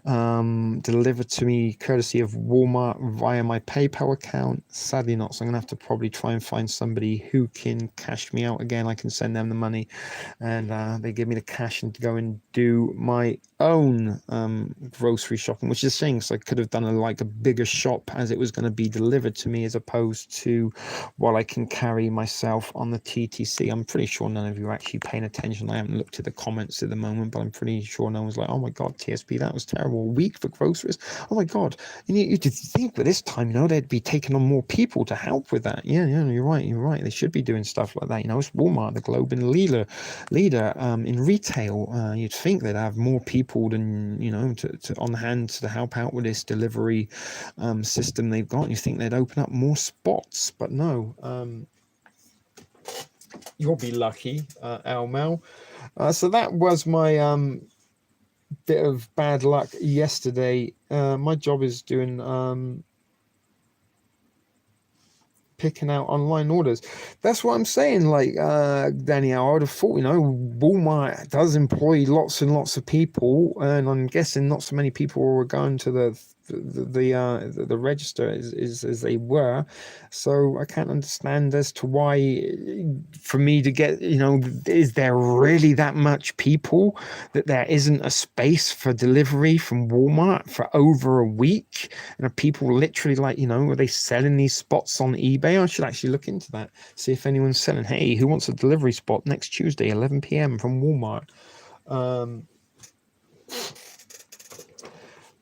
delivered to me courtesy of Walmart via my PayPal account, sadly not. So I'm going to have to probably try and find somebody who can cash me out again. I can send them the money and they give me the cash and to go and do my own grocery shopping, which is a shame. So I could have done a bigger shop as it was going to be delivered to me, as opposed to what I can carry myself on the TTC. I'm pretty sure none of you are actually paying attention. I haven't looked at the comments at the moment, but I'm pretty sure no one's like, oh my God, TSP, that was terrible. A week for groceries. Oh my God. And you did think that this time, they'd be taking on more people to help with that. Yeah, you're right. They should be doing stuff like that. It's Walmart, the global leader in retail. You'd think they'd have more people than, to on hand to help out with this delivery system they've got. You think they'd open up more spots, but no. You'll be lucky, Mel. So that was my bit of bad luck yesterday. My job is doing picking out online orders. That's what I'm saying. Like, Danielle, I would have thought, Walmart does employ lots and lots of people, and I'm guessing not so many people were going to the register as they were. So I can't understand as to why, for me to get, is there really that much people that there isn't a space for delivery from Walmart for over a week? And are people literally are they selling these spots on eBay? I should actually look into that, see if anyone's selling, hey, who wants a delivery spot next Tuesday 11 p.m. from Walmart?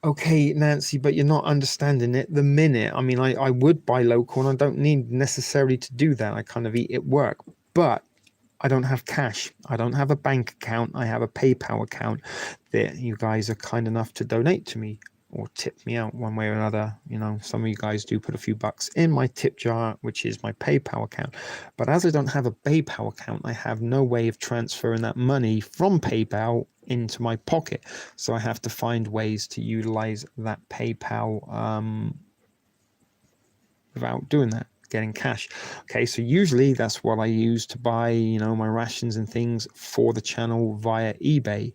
Okay, Nancy, but you're not understanding it. The minute, I would buy local, and I don't need necessarily to do that. I kind of eat at work, but I don't have cash. I don't have a bank account. I have a PayPal account that you guys are kind enough to donate to me or tip me out one way or another. Some of you guys do put a few bucks in my tip jar, which is my PayPal account. But as I don't have a PayPal account, I have no way of transferring that money from PayPal into my pocket. So I have to find ways to utilize that PayPal without doing that, getting cash. Okay, so usually that's what I use to buy, my rations and things for the channel via eBay.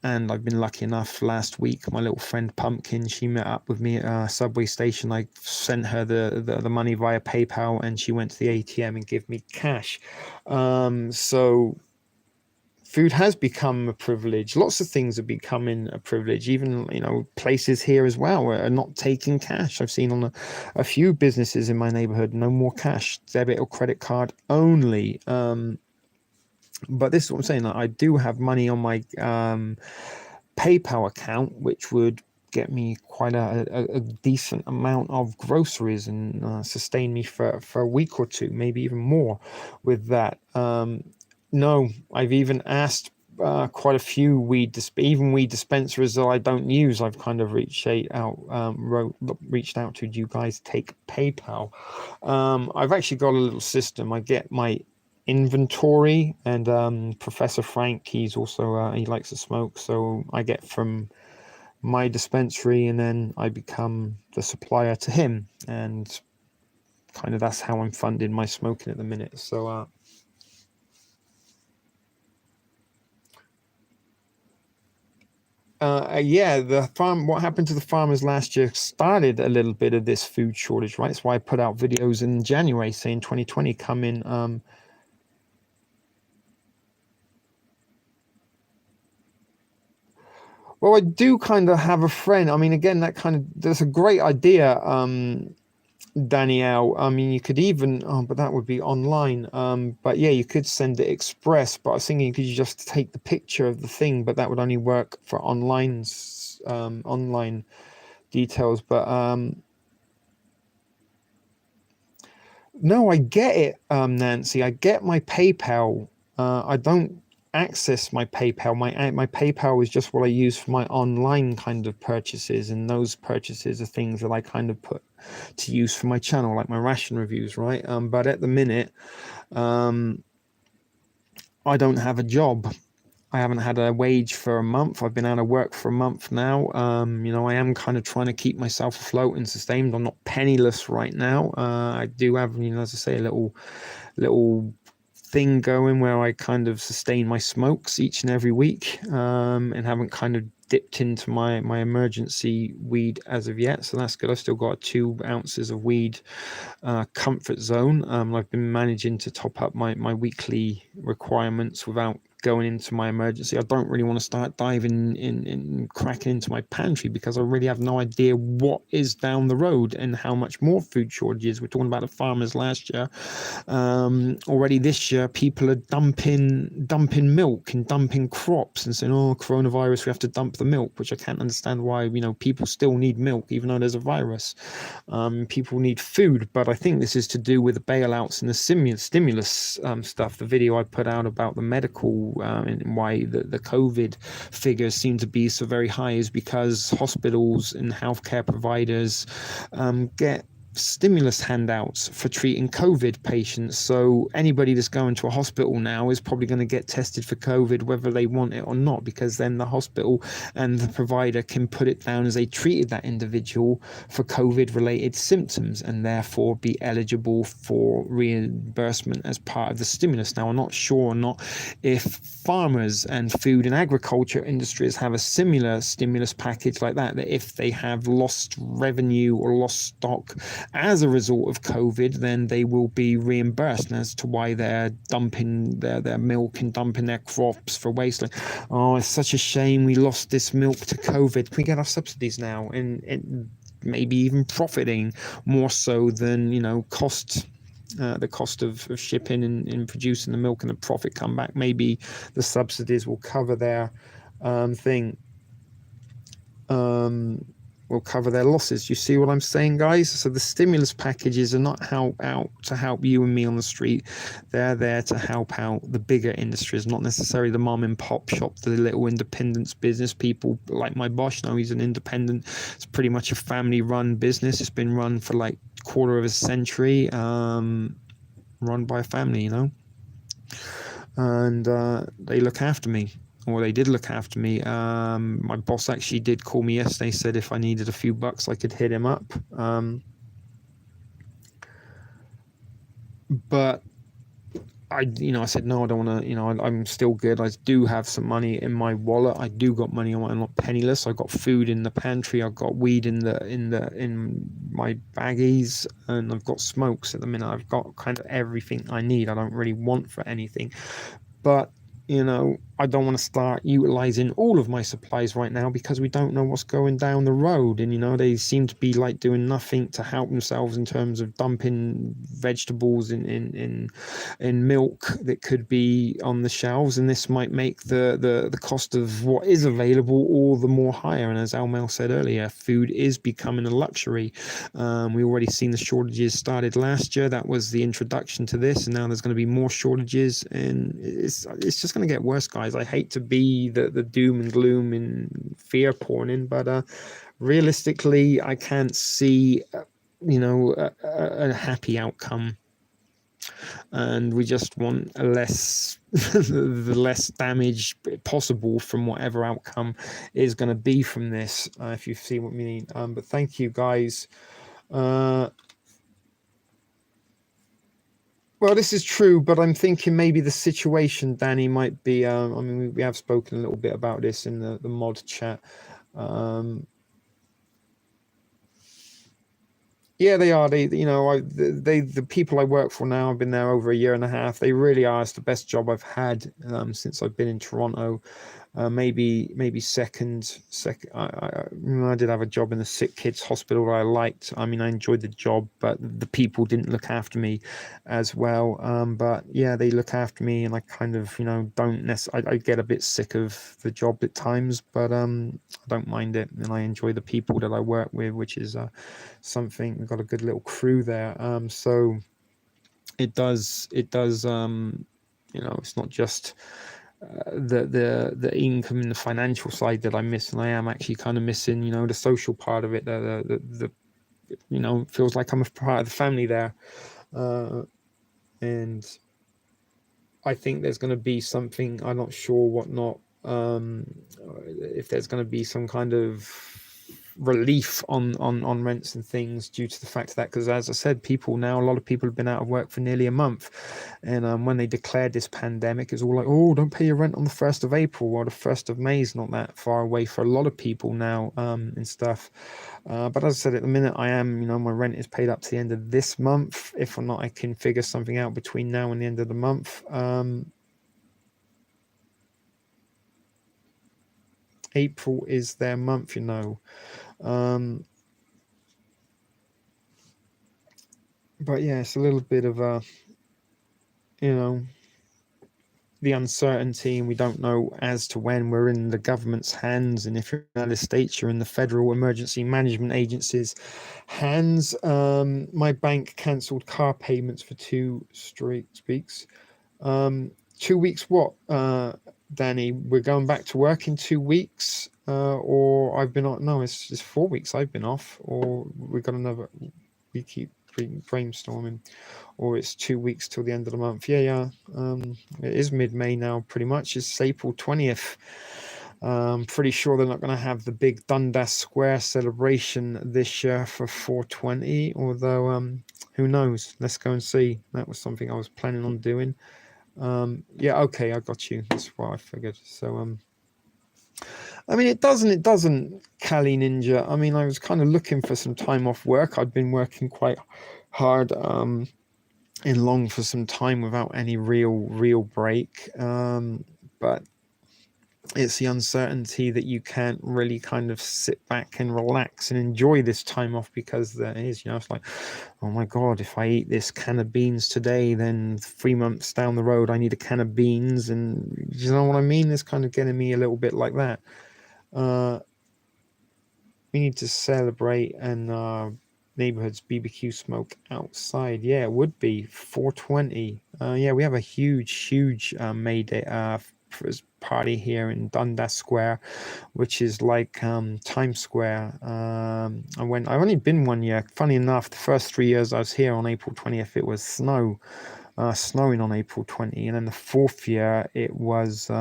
And I've been lucky enough, last week, my little friend Pumpkin, she met up with me at a subway station. I sent her the money via PayPal, and she went to the ATM and gave me cash. So food has become a privilege. Lots of things are becoming a privilege. Even, places here as well are not taking cash. I've seen on a few businesses in my neighborhood, no more cash, debit or credit card only. But this is what I'm saying. Like, I do have money on my PayPal account, which would get me quite a decent amount of groceries and sustain me for a week or two, maybe even more with that. No, I've even asked quite a few even weed dispensers that I don't use. I've kind of reached out to. Do you guys take PayPal? I've actually got a little system. I get my inventory, and Professor Frank, he's also he likes to smoke, so I get from my dispensary, and then I become the supplier to him, and kind of that's how I'm funding my smoking at the minute. So yeah, the farm. What happened to the farmers last year started a little bit of this food shortage, right? That's why I put out videos in January saying 2020 coming. Well, I do kind of have a friend. I mean, again, that's a great idea, Danielle. I mean, you could even, but that would be online. But yeah, you could send it express. But I was thinking, could you just take the picture of the thing? But that would only work for online details. But no, I get it, Nancy. I get my PayPal. I don't access my PayPal. My PayPal is just what I use for my online kind of purchases, and those purchases are things that I kind of put to use for my channel, like my ration reviews, right? But at the minute, um, I don't have a job. I haven't had a wage for a month. I've been out of work for a month now. I am kind of trying to keep myself afloat and sustained. I'm not penniless right now. I do have, as I say, a little thing going where I kind of sustain my smokes each and every week, and haven't kind of dipped into my emergency weed as of yet. So that's good. I've still got 2 ounces of weed comfort zone. I've been managing to top up my weekly requirements without going into my emergency. I don't really want to start diving in cracking into my pantry, because I really have no idea what is down the road and how much more food shortages. We're talking about the farmers last year. Already this year, people are dumping milk and dumping crops and saying, "Oh, coronavirus, we have to dump the milk," which I can't understand why. People still need milk even though there's a virus. People need food, but I think this is to do with the bailouts and the stimulus stuff. The video I put out about the medical and why the COVID figures seem to be so very high is because hospitals and healthcare providers get stimulus handouts for treating COVID patients. So anybody that's going to a hospital now is probably going to get tested for COVID, whether they want it or not, because then the hospital and the provider can put it down as they treated that individual for COVID related symptoms, and therefore be eligible for reimbursement as part of the stimulus. Now, I'm not sure or not if farmers and food and agriculture industries have a similar stimulus package like that if they have lost revenue or lost stock as a result of COVID, then they will be reimbursed as to why they're dumping their milk and dumping their crops for waste. Like, oh, it's such a shame we lost this milk to COVID. Can we get our subsidies now? And maybe even profiting more so than, the cost of shipping and producing the milk, and the profit come back. Maybe the subsidies will cover their thing. Will cover their losses. You see what I'm saying, guys? So the stimulus packages are not out to help you and me on the street. They're there to help out the bigger industries, not necessarily the mom and pop shop, the little independence business people like my boss. He's an independent. It's pretty much a family run business. It's been run for like quarter of a century, run by a family, and they look after me. Or they did look after me. My boss actually did call me yesterday, said if I needed a few bucks, I could hit him up. But I said, no, I don't want to, I'm still good. I do have some money in my wallet. I do got money on. I'm not penniless. I got food in the pantry. I've got weed in my baggies, and I've got smokes at the minute. I've got kind of everything I need. I don't really want for anything, but I don't want to start utilizing all of my supplies right now because we don't know what's going down the road. And, they seem to be like doing nothing to help themselves in terms of dumping vegetables in milk that could be on the shelves. And this might make the cost of what is available all the more higher. And as Almel said earlier, food is becoming a luxury. We already seen the shortages started last year. That was the introduction to this. And now there's going to be more shortages. And it's just going to get worse, guys. I hate to be the doom and gloom and fear porning, but realistically, I can't see, a happy outcome. And we just want a less, the less damage possible from whatever outcome is going to be from this, if you see what I mean. But thank you, guys. Well, this is true, but I'm thinking maybe the situation, Danny, might be. I mean, we have spoken a little bit about this in the mod chat. Yeah, they are. The people I work for now, I've been there over a year and a half. They really are. It's the best job I've had since I've been in Toronto. Maybe second. I did have a job in the sick kids hospital that I liked. I mean, I enjoyed the job, but the people didn't look after me as well. But yeah, they look after me, and I kind of, don't necessarily. I get a bit sick of the job at times, but I don't mind it, and I enjoy the people that I work with, which is something. We've got a good little crew there. So it does. It's not just the income and the financial side that I miss, and I am actually kind of missing, the social part of it. The feels like I'm a part of the family there, and I think there's going to be something. I'm not sure what not. If there's going to be some kind of relief on rents and things due to the fact that, because as I said, a lot of people have been out of work for nearly a month, and when they declared this pandemic, it's all like, oh, don't pay your rent on the 1st of April, or the 1st of May is not that far away for a lot of people now, and stuff. But as I said, at the minute I am, my rent is paid up to the end of this month. If or not I can figure something out between now and the end of the month. April is their month, but yeah, it's a little bit of the uncertainty, and we don't know as to when. We're in the government's hands, and if you're in the United States, you're in the Federal Emergency Management Agency's hands. My bank cancelled car payments for 2 straight weeks. 2 weeks what, Danny? We're going back to work in 2 weeks, or I've been on. No, it's 4 weeks I've been off, or we got another. We keep brainstorming, or it's 2 weeks till the end of the month. Yeah. It is mid-May now, pretty much. It's April 20th. Pretty sure they're not going to have the big Dundas Square celebration this year for 420, although who knows? Let's go and see. That was something I was planning on doing. Yeah, okay, I got you. That's what I figured. So I mean, it doesn't, Kali Ninja. I mean, I was kind of looking for some time off work. I'd been working quite hard in long for some time without any real break. But it's the uncertainty that you can't really kind of sit back and relax and enjoy this time off, because there is, it's like, oh my God, if I eat this can of beans today, then 3 months down the road, I need a can of beans. And you know what I mean? It's kind of getting me a little bit like that. We need to celebrate and neighborhoods BBQ smoke outside. Yeah, it would be 420. Yeah, we have a huge May Day party here in Dundas Square, which is like Times Square. I've only been 1 year. Funny enough, the first 3 years I was here on April 20th, it was snowing on April 20, and then the 4th year it was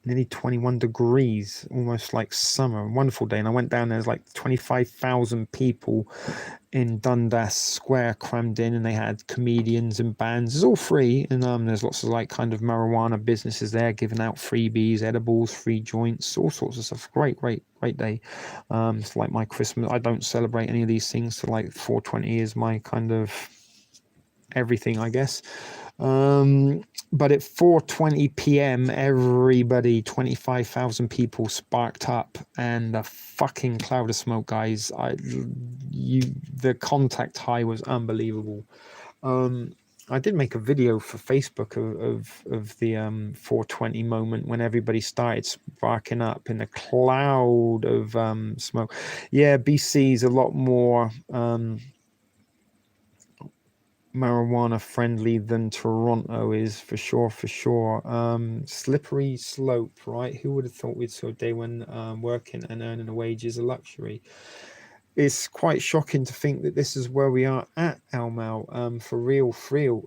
nearly 21 degrees, almost like summer. A wonderful day. And I went down, there's like 25,000 people in Dundas Square crammed in, and they had comedians and bands. It's all free, and there's lots of like kind of marijuana businesses there giving out freebies, edibles, free joints, all sorts of stuff. Great day. It's like my Christmas. I don't celebrate any of these things, so like 420 is my kind of everything, I guess. But at 4:20 p.m., everybody, 25,000 people sparked up, and a fucking cloud of smoke, guys. The contact high was unbelievable. I did make a video for Facebook of the 4:20 moment when everybody started sparking up in a cloud of smoke. Yeah, BC is a lot more marijuana friendly than Toronto is, for sure, for sure. Slippery slope, right? Who would have thought we'd saw a day when working and earning a wage is a luxury? It's quite shocking to think that this is where we are at, Almal, for real,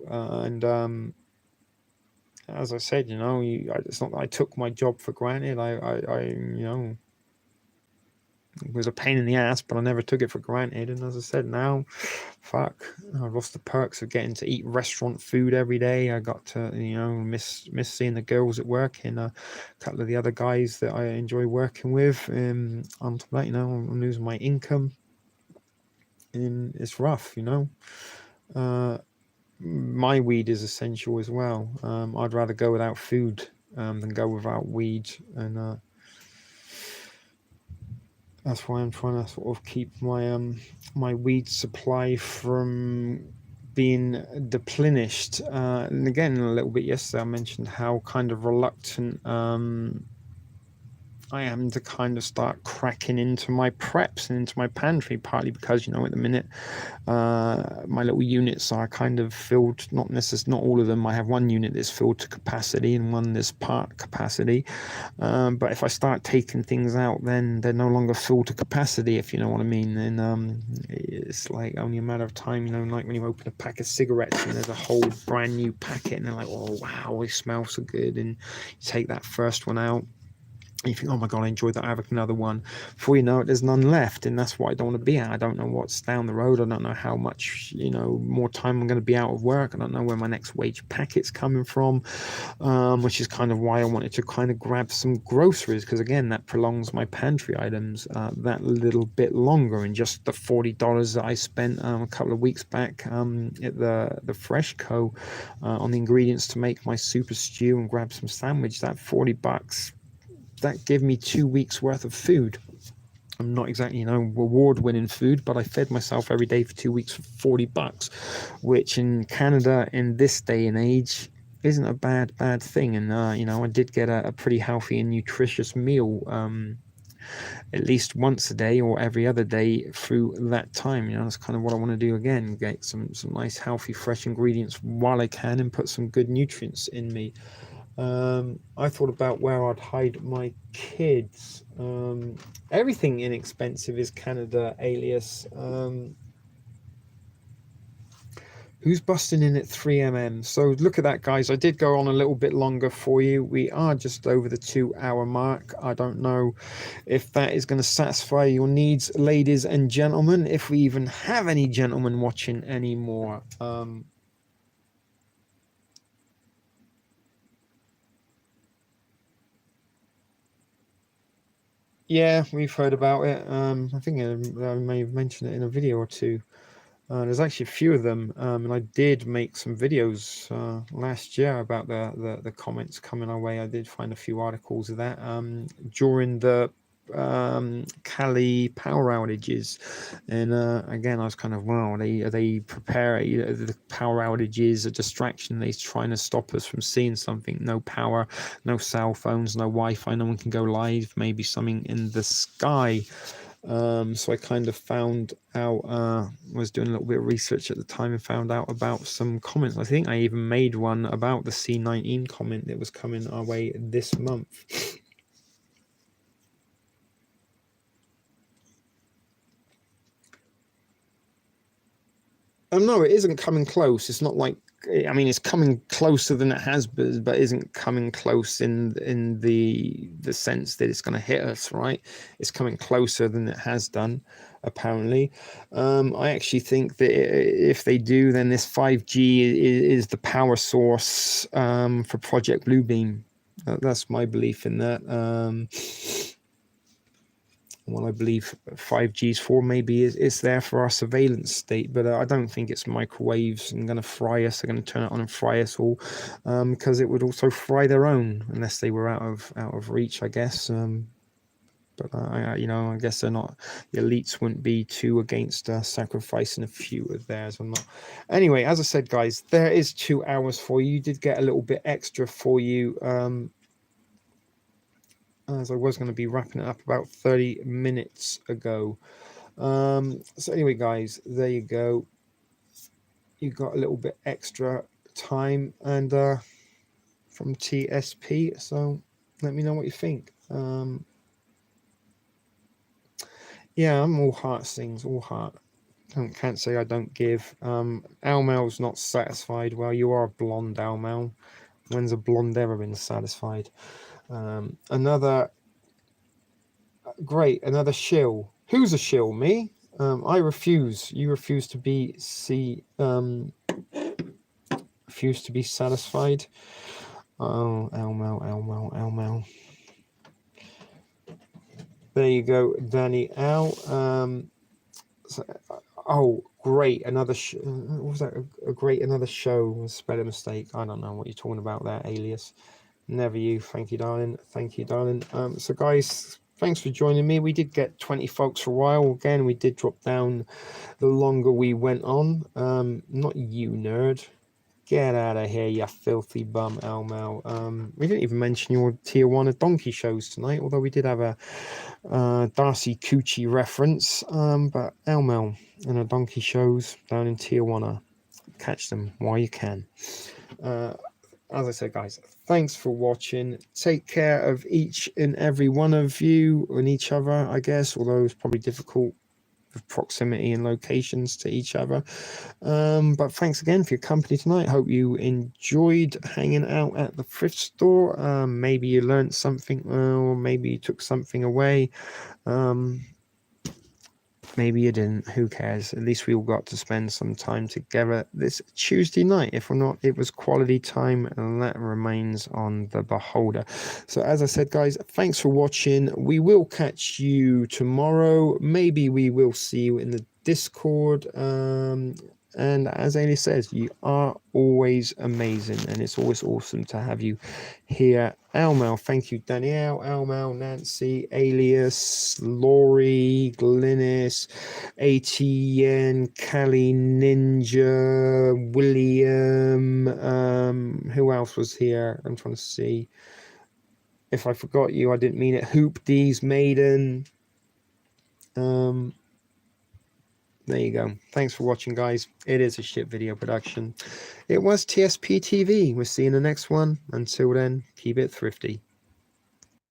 and as I said, it's not that I took my job for granted. It was a pain in the ass, but I never took it for granted. And as I said, now, fuck, I lost the perks of getting to eat restaurant food every day. I got to, miss seeing the girls at work and a couple of the other guys that I enjoy working with. On top of that, I'm losing my income, and it's rough. My weed is essential as well. I'd rather go without food than go without weed, and that's why I'm trying to sort of keep my weed supply from being deplenished. And again, a little bit yesterday, I mentioned how kind of reluctant I am to kind of start cracking into my preps and into my pantry, partly because, at the minute, my little units are kind of filled, not all of them. I have one unit that's filled to capacity and one that's part capacity. But if I start taking things out, then they're no longer filled to capacity, if you know what I mean. And it's like only a matter of time, like when you open a pack of cigarettes and there's a whole brand new packet and they're like, oh, wow, they smell so good. And you take that first one out. You think, oh my God, I enjoyed that. I have another one. Before you know it, there's none left. And that's what I don't want to be at. I don't know what's down the road. I don't know how much, more time I'm going to be out of work. I don't know where my next wage packet's coming from, which is kind of why I wanted to kind of grab some groceries. Because again, that prolongs my pantry items that little bit longer. And just the $40 that I spent a couple of weeks back at the Fresh Co. On the ingredients to make my super stew and grab some sandwich, that $40, that gave me 2 weeks worth of food. I'm not exactly, award-winning food, but I fed myself every day for 2 weeks for $40, which in Canada in this day and age isn't a bad thing. And I did get a pretty healthy and nutritious meal at least once a day or every other day through that time. That's kind of what I want to do again, get some nice healthy fresh ingredients while I can and put some good nutrients in me. I thought about where I'd hide my kids. Everything inexpensive is Canada, alias. Who's busting in at 3mm? So look at that, guys. I did go on a little bit longer for you. We are just over the 2-hour mark. I don't know if that is going to satisfy your needs, ladies and gentlemen, if we even have any gentlemen watching anymore. Yeah, we've heard about it. I think I may have mentioned it in a video or two. There's actually a few of them, and I did make some videos last year about the comments coming our way. I did find a few articles of that during the Cali power outages, and again, I was kind of, wow, are they preparing the power outages, a distraction? They're trying to stop us from seeing something. No power, no cell phones, no Wi-Fi, no one can go live. Maybe something in the sky. So I kind of found out, was doing a little bit of research at the time and found out about some comments. I think I even made one about the C19 comment that was coming our way this month. No, it isn't coming close. It's not like, I mean, it's coming closer than it has been, but isn't coming close in the sense that it's going to hit us, right? It's coming closer than it has done, apparently. I actually think that if they do, then this 5G is the power source for Project Bluebeam. That's my belief in that. well, I believe 5G's for maybe is there for our surveillance state, but I don't think it's microwaves and going to fry us. They're going to turn it on and fry us all, because it would also fry their own unless they were out of reach, I guess. But I guess they're not. The elites wouldn't be too against sacrificing a few of theirs or not. Anyway, as I said, guys, there is 2 hours for you. You did get a little bit extra for you. As I was going to be wrapping it up about 30 minutes ago. So anyway, guys, there you go. You got a little bit extra time and from TSP. So let me know what you think. Yeah, I'm all heart things, all heart. Can't say I don't give. Almel's not satisfied. Well, you are a blonde, Almel. When's a blonde ever been satisfied? Another great, another shill. Who's a shill? Me? I refuse. You refuse to be refuse to be satisfied. Oh, Almel. There you go, Danny Al. Oh, great! Another what was that? A great another show. Spelling mistake. I don't know what you're talking about there, alias. Never you. Thank you, darling. Thank you, darling. So guys, thanks for joining me. We did get 20 folks for a while. Again, we did drop down the longer we went on. Not you, nerd. Get out of here, you filthy bum, Elmel. We didn't even mention your Tijuana donkey shows tonight, although we did have a Darcy Coochie reference. But Elmel and her donkey shows down in Tijuana. Catch them while you can. As I said, guys, thanks for watching. Take care of each and every one of you and each other, I guess, although it's probably difficult with proximity and locations to each other. But thanks again for your company tonight. Hope you enjoyed hanging out at the thrift store. Maybe you learned something, or maybe you took something away. Maybe you didn't. Who cares? At least we all got to spend some time together this Tuesday night. If or not, it was quality time, and that remains on the beholder. So as I said, guys, thanks for watching. We will catch you tomorrow. Maybe we will see you in the Discord. And as Ailey says, you are always amazing, and it's always awesome to have you here. Almel, thank you, Danielle, Almel, Nancy, Alias, Laurie, Glynis, ATN, Callie, Ninja, William. Who else was here? I'm trying to see. If I forgot you, I didn't mean it. Hoop D's, Maiden. There you go. Thanks for watching, guys. It is a shit video production. It was TSP TV. We'll see you in the next one. Until then, keep it thrifty.